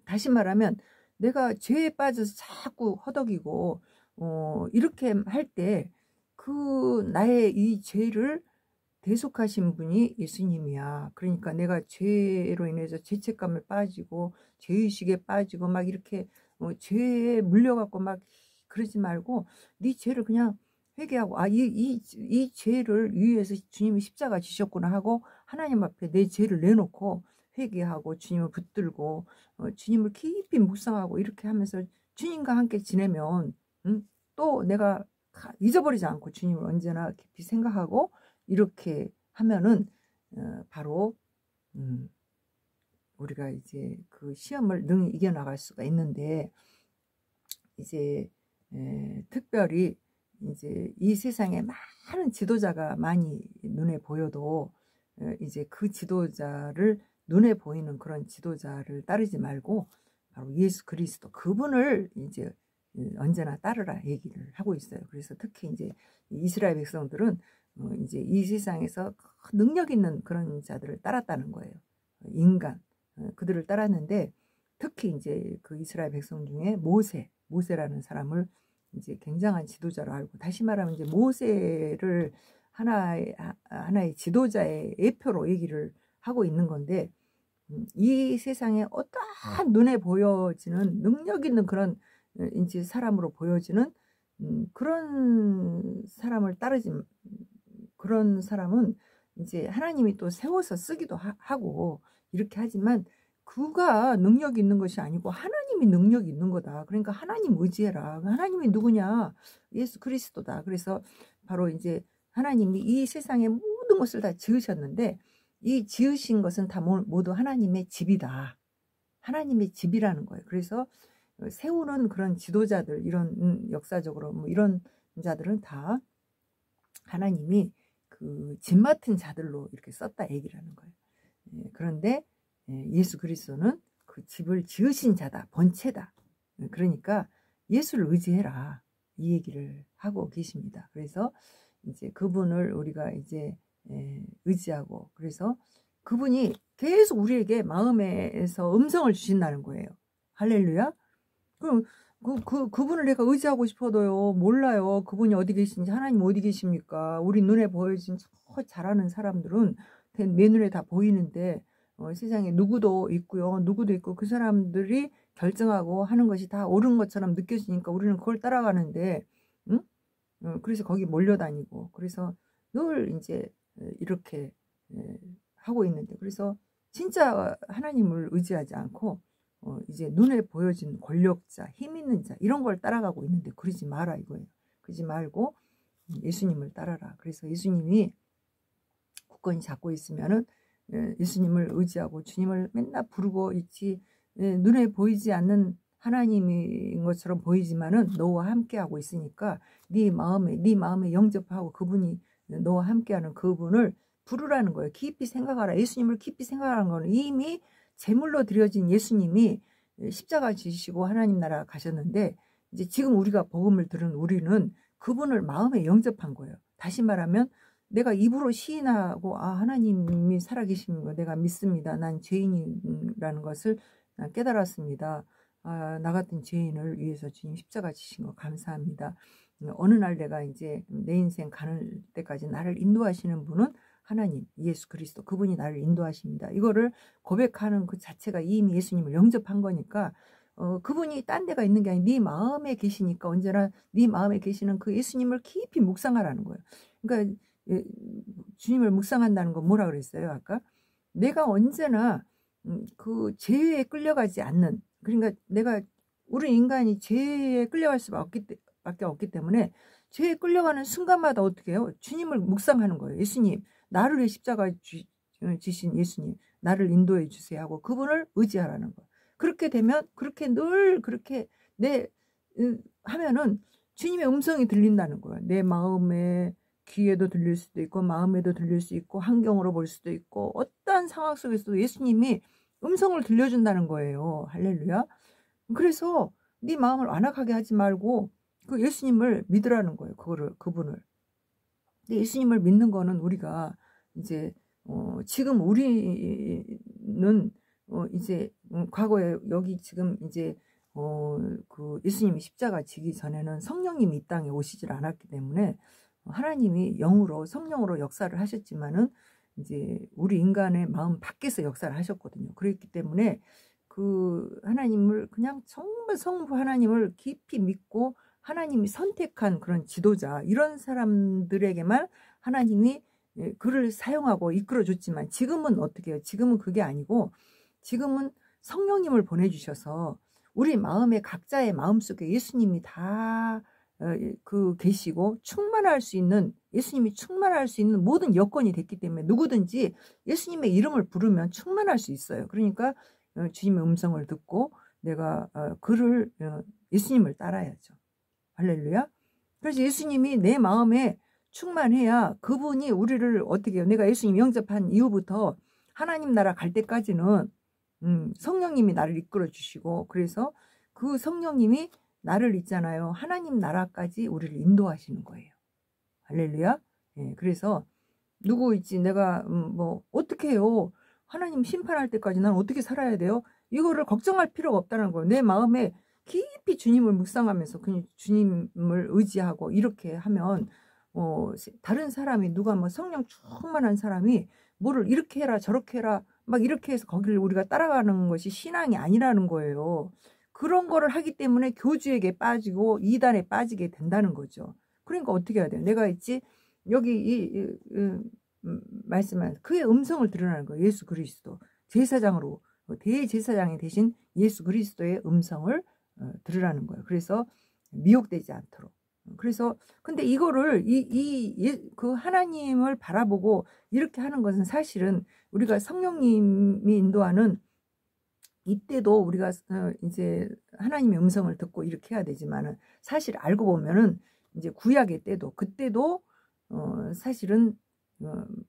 다시 말하면 내가 죄에 빠져서 자꾸 허덕이고 이렇게 할 때 그 나의 이 죄를 대속하신 분이 예수님이야. 그러니까 내가 죄로 인해서 죄책감에 빠지고 죄의식에 빠지고 막 이렇게 죄에 물려갖고 막 그러지 말고 네 죄를 그냥 회개하고 이 죄를 위해서 주님이 십자가 지셨구나 하고 하나님 앞에 내 죄를 내놓고 회개하고 주님을 붙들고 주님을 깊이 묵상하고 이렇게 하면서 주님과 함께 지내면 또 내가 잊어버리지 않고 주님을 언제나 깊이 생각하고 이렇게 하면은 바로 우리가 이제 그 시험을 능히 이겨나갈 수가 있는데 이제 특별히 이제 이 세상에 많은 지도자가 많이 눈에 보여도 이제 그 지도자를 눈에 보이는 그런 지도자를 따르지 말고 바로 예수 그리스도 그분을 이제 언제나 따르라 얘기를 하고 있어요. 그래서 특히 이제 이스라엘 백성들은 이제 이 세상에서 능력 있는 그런 자들을 따랐다는 거예요. 인간 그들을 따랐는데 특히 이제 그 이스라엘 백성 중에 모세라는 사람을 이제 굉장한 지도자로 알고 다시 말하면 이제 모세를 하나의 지도자의 예표로 얘기를 하고 있는 건데 이 세상에 어떠한 눈에 보여지는 능력 있는 그런 이제 사람으로 보여지는 그런 사람을 따르지 그런 사람은 이제 하나님이 또 세워서 쓰기도 하고 이렇게 하지만 그가 능력이 있는 것이 아니고 하나님이 능력이 있는 거다. 그러니까 하나님 의지해라. 하나님이 누구냐? 예수 그리스도다. 그래서 바로 이제 하나님이 이 세상의 모든 것을 다 지으셨는데 이 지으신 것은 다 모두 하나님의 집이다. 하나님의 집이라는 거예요. 그래서 세우는 그런 지도자들 이런 역사적으로 뭐 이런 자들은 다 하나님이 그 집 맡은 자들로 이렇게 썼다 얘기를 하는 거예요. 그런데 예수 그리스도는 그 집을 지으신 자다. 본체다. 그러니까 예수를 의지해라. 이 얘기를 하고 계십니다. 그래서 이제 그분을 우리가 이제 의지하고, 그래서 그분이 계속 우리에게 마음에서 음성을 주신다는 거예요. 할렐루야. 그럼 그분을 내가 의지하고 싶어도요, 몰라요. 그분이 어디 계신지. 하나님 어디 계십니까? 우리 눈에 보여진 저 잘하는 사람들은 내 눈에 다 보이는데, 세상에 누구도 있고요. 누구도 있고, 그 사람들이 결정하고 하는 것이 다 옳은 것처럼 느껴지니까 우리는 그걸 따라가는데, 응? 그래서 거기 몰려다니고, 그래서 늘 이제 이렇게 하고 있는데, 그래서 진짜 하나님을 의지하지 않고 이제 눈에 보여진 권력자, 힘 있는 자, 이런 걸 따라가고 있는데, 그러지 마라 이거예요. 그러지 말고 예수님을 따라라. 그래서 예수님이 굳건히 잡고 있으면은 예수님을 의지하고 주님을 맨날 부르고 있지, 눈에 보이지 않는 하나님인 것처럼 보이지만은 너와 함께하고 있으니까 네 마음에 영접하고 그분이 너와 함께하는 그분을 부르라는 거예요. 깊이 생각하라. 예수님을 깊이 생각하는 거는 이미 제물로 드려진 예수님이 십자가 지시고 하나님 나라 가셨는데, 이제 지금 우리가 복음을 들은 우리는 그분을 마음에 영접한 거예요. 다시 말하면 내가 입으로 시인하고 하나님이 살아계신 거 내가 믿습니다. 난 죄인이라는 것을 난 깨달았습니다. 나 같은 죄인을 위해서 주님 십자가 지신 거 감사합니다. 어느 날 내가 이제 내 인생 가는 때까지 나를 인도하시는 분은 하나님, 예수 그리스도, 그분이 나를 인도하십니다. 이거를 고백하는 그 자체가 이미 예수님을 영접한 거니까, 그분이 딴 데가 있는 게 아니라 네 마음에 계시니까 언제나 네 마음에 계시는 그 예수님을 깊이 묵상하라는 거예요. 그러니까 주님을 묵상한다는 건 뭐라 그랬어요 아까? 내가 언제나 그 죄에 끌려가지 않는, 그러니까 우리 인간이 죄에 끌려갈 수밖에 없기 때문에 죄에 끌려가는 순간마다 어떻게 해요? 주님을 묵상하는 거예요. 예수님, 나를 위해 십자가 지신 예수님, 나를 인도해 주세요 하고 그분을 의지하라는 거예요. 그렇게 되면, 그렇게 늘 그렇게 하면은 주님의 음성이 들린다는 거예요. 내 마음에, 귀에도 들릴 수도 있고 마음에도 들릴 수 있고 환경으로 볼 수도 있고 어떠한 상황 속에서도 예수님이 음성을 들려준다는 거예요. 할렐루야. 그래서 네 마음을 완악하게 하지 말고 그 예수님을 믿으라는 거예요. 그분을. 근데 예수님을 믿는 거는 우리가 이제 지금 우리는 이제 과거에 여기 지금 이제 그 예수님이 십자가 지기 전에는 성령님이 이 땅에 오시질 않았기 때문에 하나님이 영으로 성령으로 역사를 하셨지만은 이제 우리 인간의 마음 밖에서 역사를 하셨거든요. 그렇기 때문에 그 하나님을 그냥 정말 성부 하나님을 깊이 믿고 하나님이 선택한 그런 지도자, 이런 사람들에게만 하나님이 그를 사용하고 이끌어줬지만, 지금은 어떻게 해요? 지금은 그게 아니고 지금은 성령님을 보내주셔서 우리 마음에, 각자의 마음속에 예수님이 다 계시고 충만할 수 있는, 예수님이 충만할 수 있는 모든 여건이 됐기 때문에 누구든지 예수님의 이름을 부르면 충만할 수 있어요. 그러니까 주님의 음성을 듣고 내가 예수님을 따라야죠. 할렐루야. 그래서 예수님이 내 마음에 충만해야 그분이 우리를 어떻게 해요? 내가 예수님 영접한 이후부터 하나님 나라 갈 때까지는 성령님이 나를 이끌어 주시고, 그래서 그 성령님이 나를 있잖아요. 하나님 나라까지 우리를 인도하시는 거예요. 할렐루야. 예, 그래서 누구 있지? 내가 뭐 어떻게 해요? 하나님 심판할 때까지 난 어떻게 살아야 돼요? 이거를 걱정할 필요가 없다는 거예요. 내 마음에 깊이 주님을 묵상하면서 그냥 주님을 의지하고 이렇게 하면 다른 사람이 누가 뭐 성령 충만한 사람이 뭐를 이렇게 해라 저렇게 해라 막 이렇게 해서 거기를 우리가 따라가는 것이 신앙이 아니라는 거예요. 그런 거를 하기 때문에 교주에게 빠지고 이단에 빠지게 된다는 거죠. 그러니까 어떻게 해야 돼요? 내가 있지 여기 말씀한 그의 음성을 들으라는 거예요. 예수 그리스도 제사장으로, 대제사장이 되신 예수 그리스도의 음성을 들으라는 거예요. 그래서 미혹되지 않도록. 그래서 근데 이거를 그 하나님을 바라보고 이렇게 하는 것은 사실은 우리가 성령님이 인도하는 이때도 우리가 이제 하나님의 음성을 듣고 이렇게 해야 되지만은, 사실 알고 보면은 이제 구약의 때도 그때도 사실은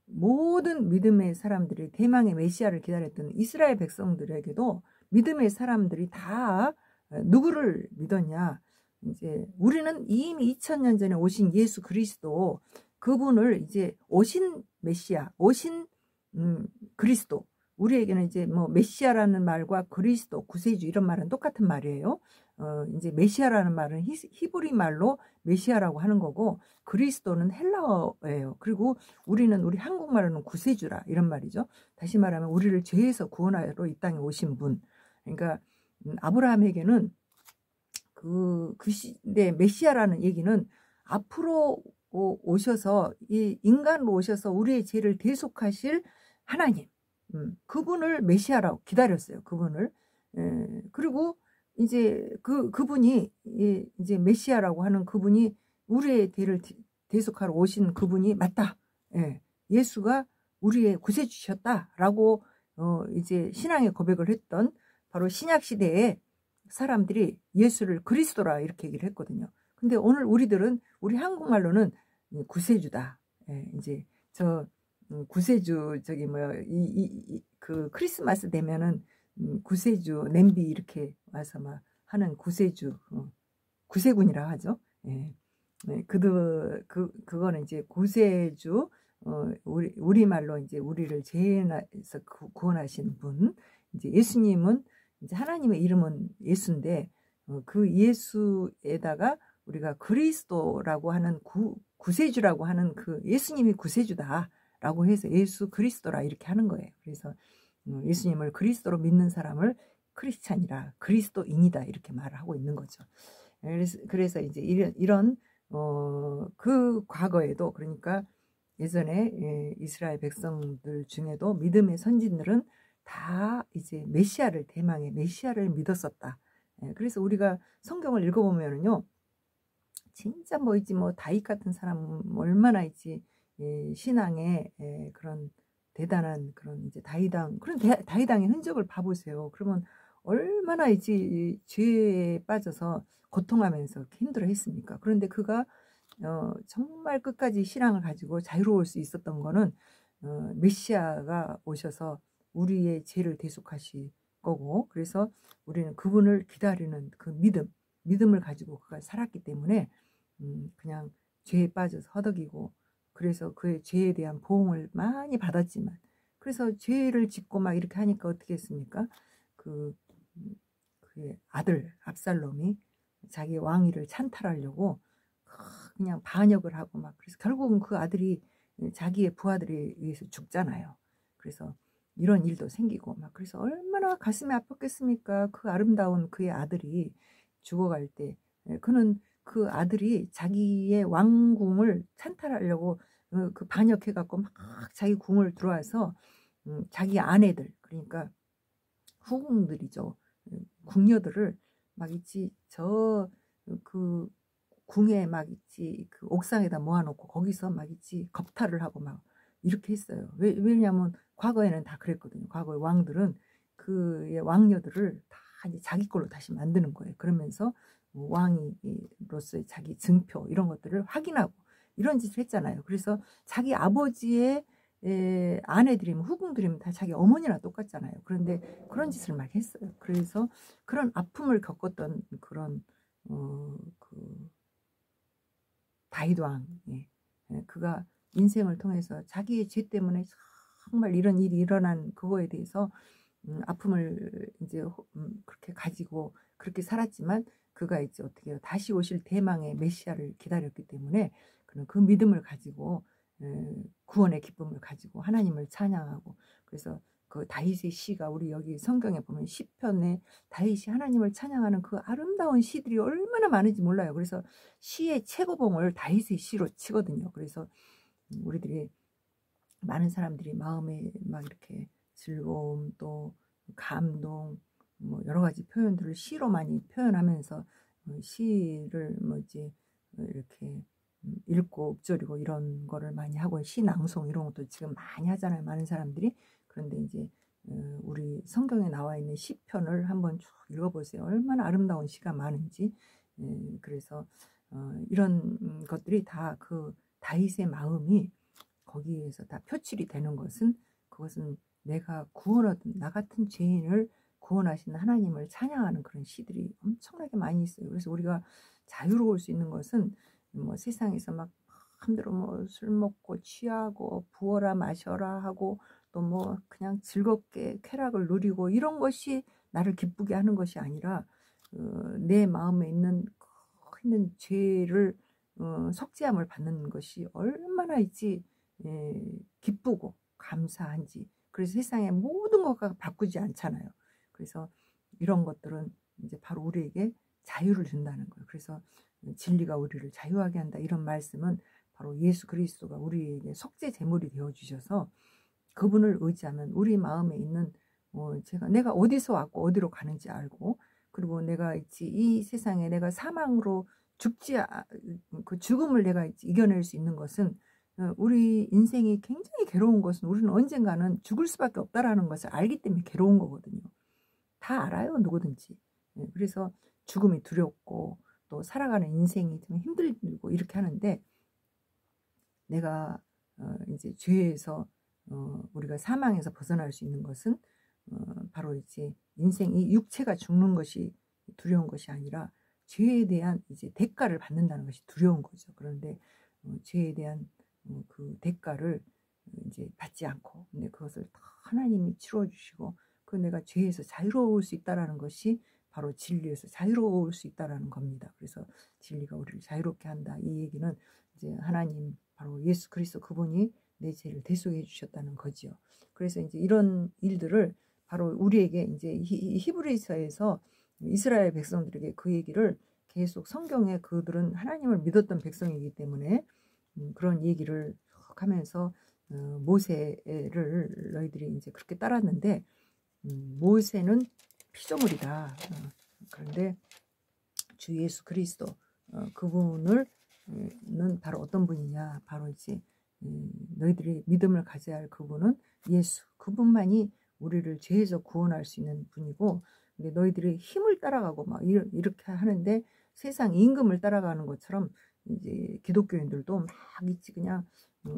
모든 믿음의 사람들이 대망의 메시아를 기다렸던 이스라엘 백성들에게도 믿음의 사람들이 다 누구를 믿었냐? 이제 우리는 이미 2000년 전에 오신 예수 그리스도, 그분을 이제 오신 메시아, 오신 그리스도. 우리에게는 이제 뭐 메시아라는 말과 그리스도, 구세주 이런 말은 똑같은 말이에요. 이제 메시아라는 말은 히브리 말로 메시아라고 하는 거고, 그리스도는 헬라어예요. 그리고 우리는 우리 한국말로는 구세주라 이런 말이죠. 다시 말하면 우리를 죄에서 구원하러 이 땅에 오신 분. 그러니까 아브라함에게는 네, 메시아라는 얘기는 앞으로 오셔서 이 인간으로 오셔서 우리의 죄를 대속하실 하나님, 그분을 메시아라고 기다렸어요. 그분을. 그리고 이제 그분이 이제 메시아라고 하는 그분이 우리의 죄를 대속하러 오신 그분이 맞다. 예, 예수가 우리의 구세주셨다라고 이제 신앙의 고백을 했던 바로 신약 시대에 사람들이 예수를 그리스도라 이렇게 얘기를 했거든요. 근데 오늘 우리들은 우리 한국말로는 구세주다. 예, 이제 저 구세주 저기 뭐야 그 크리스마스 되면은 구세주 냄비 이렇게 와서 막 하는 구세주 구세군이라 하죠. 예. 네, 그거는 이제 구세주 우리말로 이제 우리를 죄에서 구원하신 분. 이제 예수님은 이제 하나님의 이름은 예수인데 그 예수에다가 우리가 그리스도라고 하는 구세주라고 하는 그 예수님이 구세주다라고 해서 예수 그리스도라 이렇게 하는 거예요. 그래서 예수님을 그리스도로 믿는 사람을 크리스찬이라 그리스도인이다 이렇게 말을 하고 있는 거죠. 그래서 이제 이런 그 과거에도 그러니까 예전에 이스라엘 백성들 중에도 믿음의 선진들은 다 이제 메시아를 대망의 메시아를 믿었었다. 그래서 우리가 성경을 읽어보면은요, 진짜 뭐 있지 뭐 다윗 같은 사람 얼마나 있지 신앙의 그런 대단한 그런 이제 다윗왕 다윗왕의 흔적을 봐보세요. 그러면 얼마나 있지 죄에 빠져서 고통하면서 힘들어했습니까? 그런데 그가 정말 끝까지 신앙을 가지고 자유로울 수 있었던 거는 메시아가 오셔서 우리의 죄를 대속하실 거고, 그래서 우리는 그분을 기다리는 그 믿음을 가지고 그가 살았기 때문에 그냥 죄에 빠져서 허덕이고, 그래서 그의 죄에 대한 보응을 많이 받았지만, 그래서 죄를 짓고 막 이렇게 하니까 어떻게 했습니까? 그의 아들 압살롬이 자기 왕위를 찬탈하려고 그냥 반역을 하고 막, 그래서 결국은 그 아들이 자기의 부하들에 의해서 죽잖아요. 그래서 이런 일도 생기고 막, 그래서 얼마나 가슴이 아팠겠습니까? 그 아름다운 그의 아들이 죽어갈 때 그는 그 아들이 자기의 왕궁을 찬탈하려고 그 반역해갖고 막 자기 궁을 들어와서 자기 아내들, 그러니까 후궁들이죠. 궁녀들을 막 있지 그 궁에 막 있지 그 옥상에다 모아놓고 거기서 막 있지 겁탈을 하고 막 이렇게 했어요. 왜냐하면 과거에는 다 그랬거든요. 과거의 왕들은 그의 왕녀들을 다 이제 자기 걸로 다시 만드는 거예요. 그러면서 왕이로서의 자기 증표 이런 것들을 확인하고 이런 짓을 했잖아요. 그래서 자기 아버지의 아내들이면 후궁들이면 다 자기 어머니나 똑같잖아요. 그런데 그런 짓을 막 했어요. 그래서 그런 아픔을 겪었던 그런 그 다윗 왕, 그가 인생을 통해서 자기의 죄 때문에 정말 이런 일이 일어난 그거에 대해서 아픔을 이제 그렇게 가지고 그렇게 살았지만, 그가 이제 어떻게 해요? 다시 오실 대망의 메시아를 기다렸기 때문에 그는 그 믿음을 가지고 구원의 기쁨을 가지고 하나님을 찬양하고, 그래서 그 다윗의 시가 우리 여기 성경에 보면 시편에 다윗이 하나님을 찬양하는 그 아름다운 시들이 얼마나 많은지 몰라요. 그래서 시의 최고봉을 다윗의 시로 치거든요. 그래서 우리들이 많은 사람들이 마음에 막 이렇게 즐거움 또 감동 뭐 여러 가지 표현들을 시로 많이 표현하면서 시를 뭐 이제 이렇게 읽고 읊조리고 이런 거를 많이 하고 시 낭송 이런 것도 지금 많이 하잖아요. 많은 사람들이. 그런데 이제 우리 성경에 나와 있는 시편을 한번 쭉 읽어보세요. 얼마나 아름다운 시가 많은지. 그래서 이런 것들이 다 그 다윗의 마음이 거기에서 다 표출이 되는 것은, 그것은 내가 구원하던 나 같은 죄인을 구원하신 하나님을 찬양하는 그런 시들이 엄청나게 많이 있어요. 그래서 우리가 자유로울 수 있는 것은 뭐 세상에서 막 마음대로 뭐 술 먹고 취하고 부어라 마셔라 하고 또 뭐 그냥 즐겁게 쾌락을 누리고 이런 것이 나를 기쁘게 하는 것이 아니라 내 마음에 있는 큰 죄를 속죄함을 받는 것이 얼마나 있지 기쁘고 감사한지. 그래서 세상의 모든 것과 바꾸지 않잖아요. 그래서 이런 것들은 이제 바로 우리에게 자유를 준다는 거예요. 그래서 진리가 우리를 자유하게 한다 이런 말씀은 바로 예수 그리스도가 우리에게 속죄 제물이 되어 주셔서 그분을 의지하면 우리 마음에 있는 내가 어디서 왔고 어디로 가는지 알고, 그리고 내가 있지 이 세상에 내가 사망으로 그 죽음을 내가 이겨낼 수 있는 것은 우리 인생이 굉장히 괴로운 것은 우리는 언젠가는 죽을 수밖에 없다라는 것을 알기 때문에 괴로운 거거든요. 다 알아요, 누구든지. 그래서 죽음이 두렵고 또 살아가는 인생이 좀 힘들고 이렇게 하는데, 내가 이제 죄에서 우리가 사망에서 벗어날 수 있는 것은 바로 이제 인생이 육체가 죽는 것이 두려운 것이 아니라 죄에 대한 이제 대가를 받는다는 것이 두려운 거죠. 그런데 죄에 대한 그 대가를 이제 받지 않고, 근데 그것을 다 하나님이 치러 주시고 그 내가 죄에서 자유로울 수 있다라는 것이 바로 진리에서 자유로울 수 있다라는 겁니다. 그래서 진리가 우리를 자유롭게 한다. 이 얘기는 이제 하나님 바로 예수 그리스도 그분이 내 죄를 대속해 주셨다는 거지요. 그래서 이제 이런 일들을 바로 우리에게 이제 히브리서에서 이스라엘 백성들에게 그 얘기를 계속 성경에, 그들은 하나님을 믿었던 백성이기 때문에 그런 얘기를 하면서 모세를 너희들이 이제 그렇게 따랐는데, 모세는 피조물이다. 그런데 주 예수 그리스도 그분을 는 바로 어떤 분이냐, 바로 이제 너희들이 믿음을 가져야 할 그분은 예수, 그분만이 우리를 죄에서 구원할 수 있는 분이고, 근데 너희들이 힘을 따라가고 막 이렇게 하는데 세상 임금을 따라가는 것처럼 이제 기독교인들도 막 있지, 그냥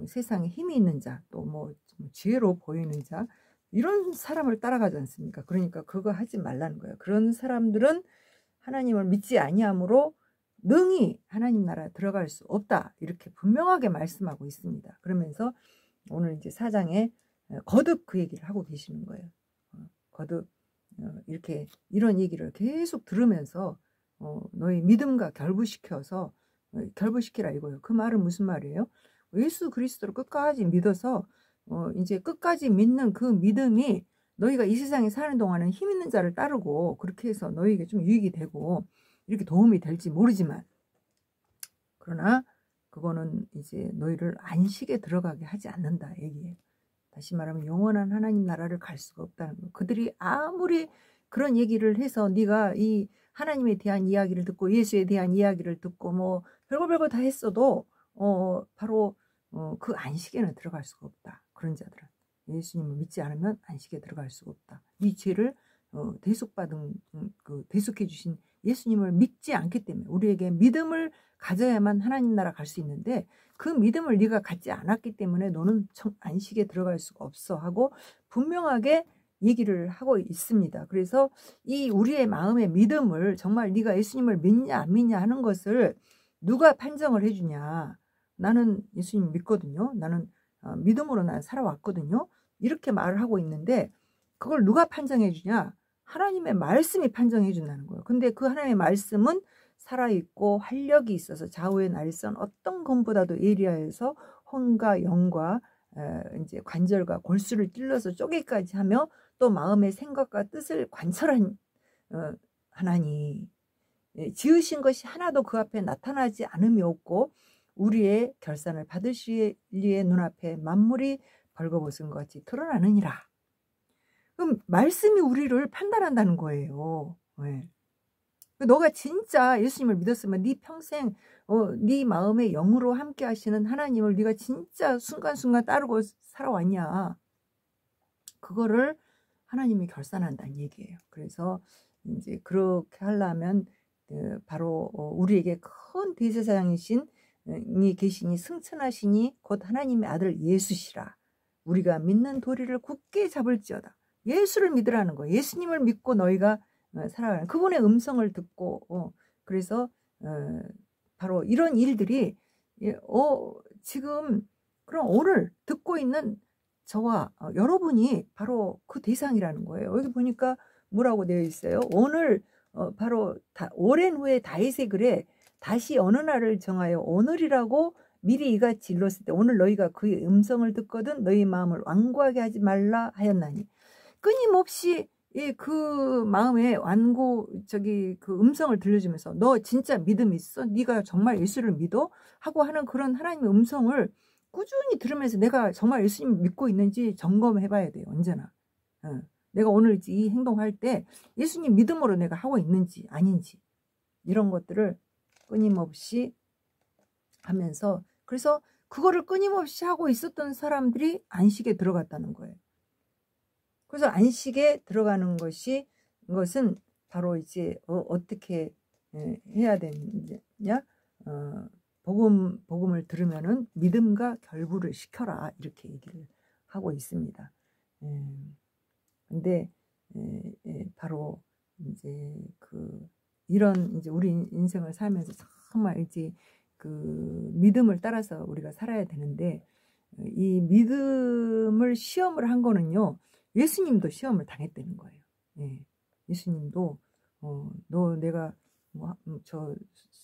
세상에 힘이 있는 자, 또 뭐 지혜로 보이는 자, 이런 사람을 따라가지 않습니까? 그러니까 그거 하지 말라는 거예요. 그런 사람들은 하나님을 믿지 아니하므로 능히 하나님 나라에 들어갈 수 없다, 이렇게 분명하게 말씀하고 있습니다. 그러면서 오늘 이제 4장에 거듭 그 얘기를 하고 계시는 거예요. 거듭 이렇게 이런 얘기를 계속 들으면서 너희 믿음과 결부시켜서, 결부시키라 이거예요. 그 말은 무슨 말이에요? 예수 그리스도를 끝까지 믿어서 이제 끝까지 믿는 그 믿음이 너희가 이 세상에 사는 동안은 힘 있는 자를 따르고 그렇게 해서 너희에게 좀 유익이 되고 이렇게 도움이 될지 모르지만, 그러나 그거는 이제 너희를 안식에 들어가게 하지 않는다 얘기예요. 다시 말하면 영원한 하나님 나라를 갈 수가 없다는 거예요. 그들이 아무리 그런 얘기를 해서 네가 이 하나님에 대한 이야기를 듣고 예수에 대한 이야기를 듣고 뭐 별거 다 했어도 바로 그 안식에는 들어갈 수가 없다. 그런 자들은 예수님을 믿지 않으면 안식에 들어갈 수가 없다. 네 죄를 대속받은 대속해 주신 예수님을 믿지 않기 때문에, 우리에게 믿음을 가져야만 하나님 나라 갈 수 있는데 그 믿음을 네가 갖지 않았기 때문에 너는 안식에 들어갈 수가 없어 하고 분명하게 얘기를 하고 있습니다. 그래서 이 우리의 마음의 믿음을 정말 네가 예수님을 믿냐 안 믿냐 하는 것을 누가 판정을 해주냐. 나는 예수님 믿거든요. 나는 믿음으로 난 살아왔거든요. 이렇게 말을 하고 있는데 그걸 누가 판정해 주냐? 하나님의 말씀이 판정해 준다는 거예요. 근데 그 하나님의 말씀은 살아있고 활력이 있어서 좌우의 날선 어떤 것보다도 예리하여서 혼과 영과 이제 관절과 골수를 찔러서 쪼개까지 하며 또 마음의 생각과 뜻을 관철한 하나님, 지으신 것이 하나도 그 앞에 나타나지 않음이 없고 우리의 결산을 받으시리의 눈앞에 만물이 벌거벗은 것 같이 드러나느니라. 그럼 말씀이 우리를 판단한다는 거예요. 네. 너가 진짜 예수님을 믿었으면 네 평생 네 마음의 영으로 함께 하시는 하나님을 네가 진짜 순간순간 따르고 살아왔냐, 그거를 하나님이 결산한다는 얘기예요. 그래서 이제 그렇게 하려면 바로 우리에게 큰 대제사장이신 이 계시니 승천하시니 곧 하나님의 아들 예수시라. 우리가 믿는 도리를 굳게 잡을지어다. 예수를 믿으라는 거예요. 예수님을 믿고 너희가 살아가는 그분의 음성을 듣고 그래서 바로 이런 일들이 지금 그럼 오늘 듣고 있는 저와 여러분이 바로 그 대상이라는 거예요. 여기 보니까 뭐라고 되어 있어요? 오늘 바로 오랜 후에 다윗의 글에 다시 어느 날을 정하여 오늘이라고 미리 이같이 일렀을 때 오늘 너희가 그의 음성을 듣거든 너희 마음을 완고하게 하지 말라 하였나니. 끊임없이 그 마음에 그 음성을 들려주면서 너 진짜 믿음 있어? 네가 정말 예수를 믿어? 하고 하는 그런 하나님의 음성을 꾸준히 들으면서 내가 정말 예수님을 믿고 있는지 점검해 봐야 돼요. 언제나. 내가 오늘 이 행동할 때 예수님 믿음으로 내가 하고 있는지 아닌지 이런 것들을 끊임없이 하면서, 그래서 그거를 끊임없이 하고 있었던 사람들이 안식에 들어갔다는 거예요. 그래서 안식에 들어가는 것은 바로 이제 어떻게 해야 되느냐, 복음을 들으면은 믿음과 결부를 시켜라 이렇게 얘기를 하고 있습니다. 근데 바로 이제 이런 이제 우리 인생을 살면서 정말 이제 그 믿음을 따라서 우리가 살아야 되는데, 이 믿음을 시험을 한 거는요, 예수님도 시험을 당했다는 거예요. 예수님도 너 내가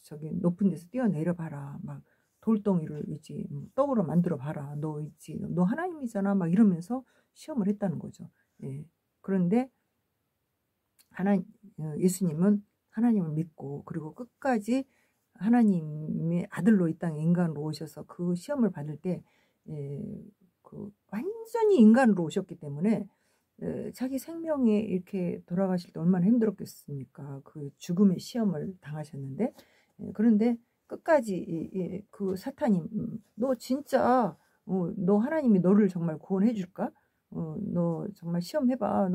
저기 높은 데서 뛰어내려 봐라, 막 돌덩이를 이제 떡으로 만들어 봐라, 너 하나님이잖아, 막 이러면서 시험을 했다는 거죠. 그런데 예수님은 하나님을 믿고 그리고 끝까지 하나님의 아들로 이 땅에 인간으로 오셔서 그 시험을 받을 때 완전히 인간으로 오셨기 때문에 자기 생명이 이렇게 돌아가실 때 얼마나 힘들었겠습니까? 그 죽음의 시험을 당하셨는데, 그런데 끝까지 그 사탄이 너 진짜 너 하나님이 너를 정말 구원해 줄까? 너 정말 시험해봐.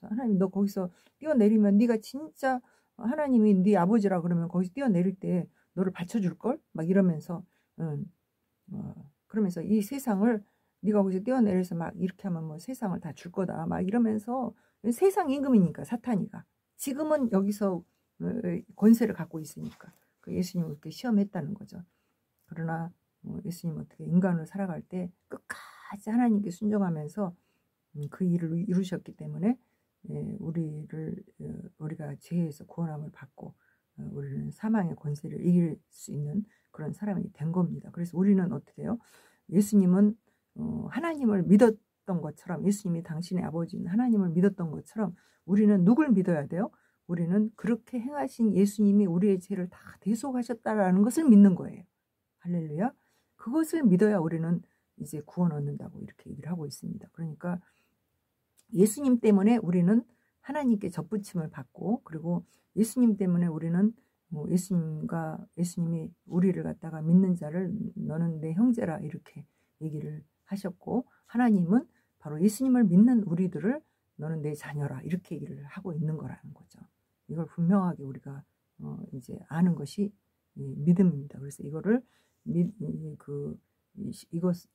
하나님 너 거기서 뛰어내리면 네가 진짜 하나님이 네 아버지라 그러면 거기서 뛰어내릴 때 너를 받쳐줄걸? 막 이러면서 그러면서 이 세상을 네가 거기서 뛰어내려서 막 이렇게 하면 뭐 세상을 다 줄 거다 막 이러면서, 세상 임금이니까 사탄이가 지금은 여기서 권세를 갖고 있으니까 그 예수님을 그렇게 시험했다는 거죠. 그러나 예수님 어떻게 인간으로 살아갈 때 끝까지 하나님께 순종하면서 그 일을 이루셨기 때문에 우리가 죄에서 구원함을 받고 우리는 사망의 권세를 이길 수 있는 그런 사람이 된 겁니다. 그래서 우리는 어떻게 해요? 예수님은 하나님을 믿었던 것처럼, 예수님이 당신의 아버지인 하나님을 믿었던 것처럼 우리는 누굴 믿어야 돼요? 우리는 그렇게 행하신 예수님이 우리의 죄를 다 대속하셨다라는 것을 믿는 거예요. 할렐루야. 그것을 믿어야 우리는 이제 구원 얻는다고 이렇게 얘기를 하고 있습니다. 그러니까 예수님 때문에 우리는 하나님께 접붙임을 받고, 그리고 예수님 때문에 우리는 예수님이 우리를 갖다가 믿는 자를 너는 내 형제라 이렇게 얘기를 하셨고, 하나님은 바로 예수님을 믿는 우리들을 너는 내 자녀라 이렇게 얘기를 하고 있는 거라는 거죠. 이걸 분명하게 우리가 이제 아는 것이 믿음입니다. 그래서 이거를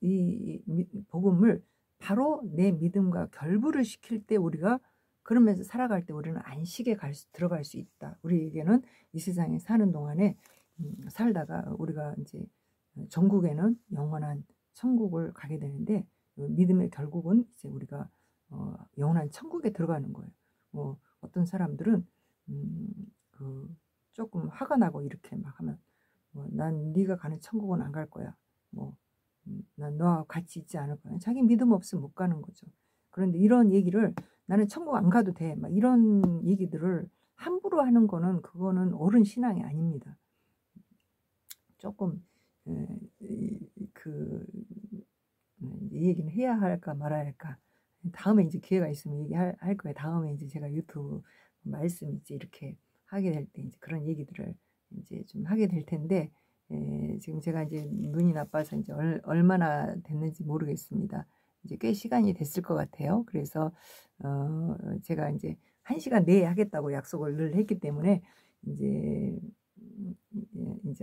이 복음을 바로 내 믿음과 결부를 시킬 때 우리가 그러면서 살아갈 때 우리는 안식에 들어갈 수 있다. 우리에게는 이 세상에 사는 동안에 살다가 우리가 이제 전국에는 영원한 천국을 가게 되는데, 믿음의 결국은 이제 우리가 영원한 천국에 들어가는 거예요. 어떤 사람들은 조금 화가 나고 이렇게 막 하면 난 네가 가는 천국은 안 갈 거야. 난 너와 같이 있지 않을 거야. 자기 믿음 없으면 못 가는 거죠. 그런데 이런 얘기를 나는 천국 안 가도 돼, 막 이런 얘기들을 함부로 하는 거는 그거는 옳은 신앙이 아닙니다. 조금 이 얘기는 해야 할까 말아야 할까, 다음에 이제 기회가 있으면 얘기할 거예요. 다음에 이제 제가 유튜브 말씀 이제 이렇게 하게 될 때 이제 그런 얘기들을 이제 좀 하게 될 텐데, 지금 제가 이제 눈이 나빠서 이제 얼마나 됐는지 모르겠습니다. 이제 꽤 시간이 됐을 것 같아요. 그래서 제가 이제 1시간 내에 하겠다고 약속을 늘 했기 때문에 이제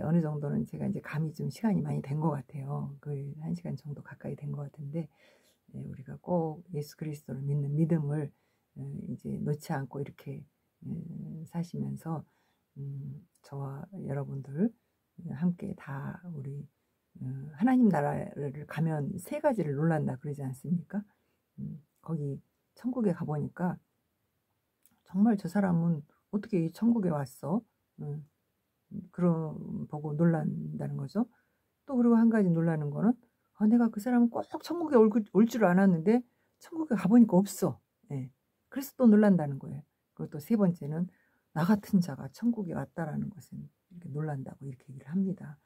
어느 정도는 제가 이제 감이 좀 시간이 많이 된 것 같아요. 거의 1시간 정도 가까이 된 것 같은데, 우리가 꼭 예수 그리스도를 믿는 믿음을 이제 놓지 않고 이렇게 사시면서 저와 여러분들 함께 다 우리 하나님 나라를 가면 세 가지를 놀란다 그러지 않습니까? 거기 천국에 가보니까 정말 저 사람은 어떻게 이 천국에 왔어? 음, 그런 보고 놀란다는 거죠. 또 그리고 한 가지 놀라는 거는 내가 그 사람은 꼭 천국에 올 줄 알았는데 천국에 가보니까 없어. 예. 그래서 또 놀란다는 거예요. 그리고 또 세 번째는 나 같은 자가 천국에 왔다라는 것은 이렇게 놀란다고 이렇게 얘기를 합니다.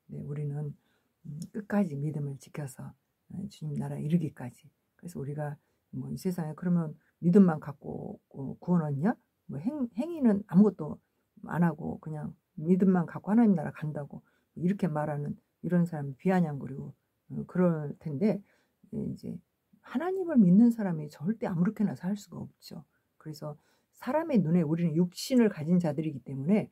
네, 우리는 끝까지 믿음을 지켜서 주님 나라 이르기까지. 그래서 우리가 뭐 이 세상에 그러면 믿음만 갖고 구원 얻냐? 뭐 행위는 아무것도 안 하고 그냥 믿음만 갖고 하나님 나라 간다고 이렇게 말하는 이런 사람이 비아냥거리고 그럴 텐데 이제 하나님을 믿는 사람이 절대 아무렇게나 살 수가 없죠. 그래서 사람의 눈에 우리는 육신을 가진 자들이기 때문에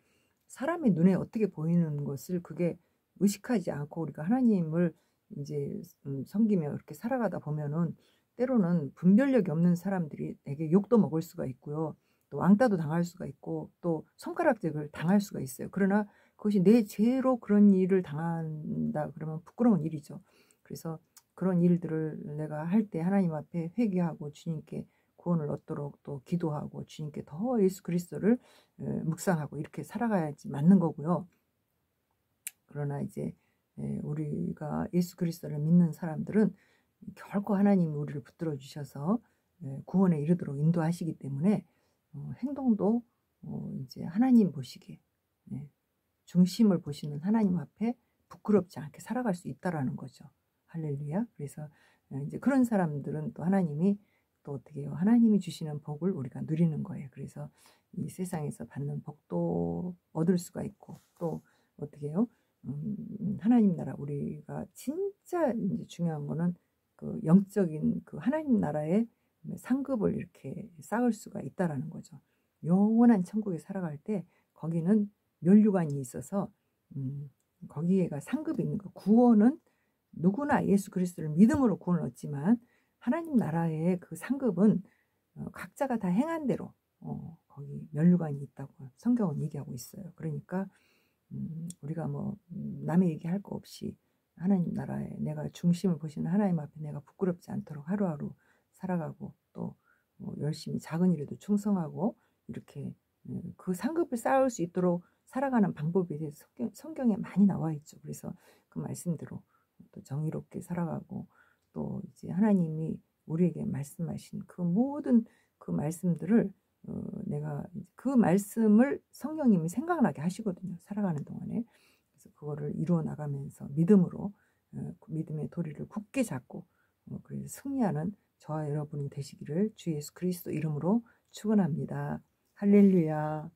사람의 눈에 어떻게 보이는 것을 그게 의식하지 않고 우리가 하나님을 이제 섬기며 이렇게 살아가다 보면은 때로는 분별력이 없는 사람들에게 욕도 먹을 수가 있고요. 또 왕따도 당할 수가 있고 또 손가락질을 당할 수가 있어요. 그러나 그것이 내 죄로 그런 일을 당한다 그러면 부끄러운 일이죠. 그래서 그런 일들을 내가 할 때 하나님 앞에 회개하고 주님께 구원을 얻도록 또 기도하고 주님께 더 예수 그리스도를 묵상하고 이렇게 살아가야지 맞는 거고요. 그러나 이제 우리가 예수 그리스도를 믿는 사람들은 결코 하나님이 우리를 붙들어 주셔서 구원에 이르도록 인도하시기 때문에 행동도 이제 하나님 보시기에 중심을 보시는 하나님 앞에 부끄럽지 않게 살아갈 수 있다라는 거죠. 할렐루야. 그래서 이제 그런 사람들은 또 하나님이 또 어떻게 해요? 하나님이 주시는 복을 우리가 누리는 거예요. 그래서 이 세상에서 받는 복도 얻을 수가 있고 또 어떻게 해요? 하나님 나라 우리가 진짜 이제 중요한 거는 그 영적인 그 하나님 나라의 상급을 이렇게 쌓을 수가 있다라는 거죠. 영원한 천국에 살아갈 때 거기는 면류관이 있어서 거기에가 상급이 있는 거. 구원은 누구나 예수 그리스도를 믿음으로 구원을 얻지만 하나님 나라의 그 상급은 각자가 다 행한 대로 거기 면류관이 있다고 성경은 얘기하고 있어요. 그러니까 우리가 뭐 남의 얘기할 거 없이 하나님 나라에 내가 중심을 보시는 하나님 앞에 내가 부끄럽지 않도록 하루하루 살아가고 또 열심히 작은 일에도 충성하고 이렇게 그 상급을 쌓을 수 있도록 살아가는 방법에 대해서 성경에 많이 나와 있죠. 그래서 그 말씀대로 또 정의롭게 살아가고 또 이제 하나님이 우리에게 말씀하신 그 모든 그 말씀들을 내가 그 말씀을 성령님이 생각나게 하시거든요. 살아가는 동안에. 그래서 그거를 이루어 나가면서 믿음으로 그 믿음의 도리를 굳게 잡고 그래서 승리하는 저와 여러분이 되시기를 주 예수 그리스도 이름으로 축원합니다. 할렐루야.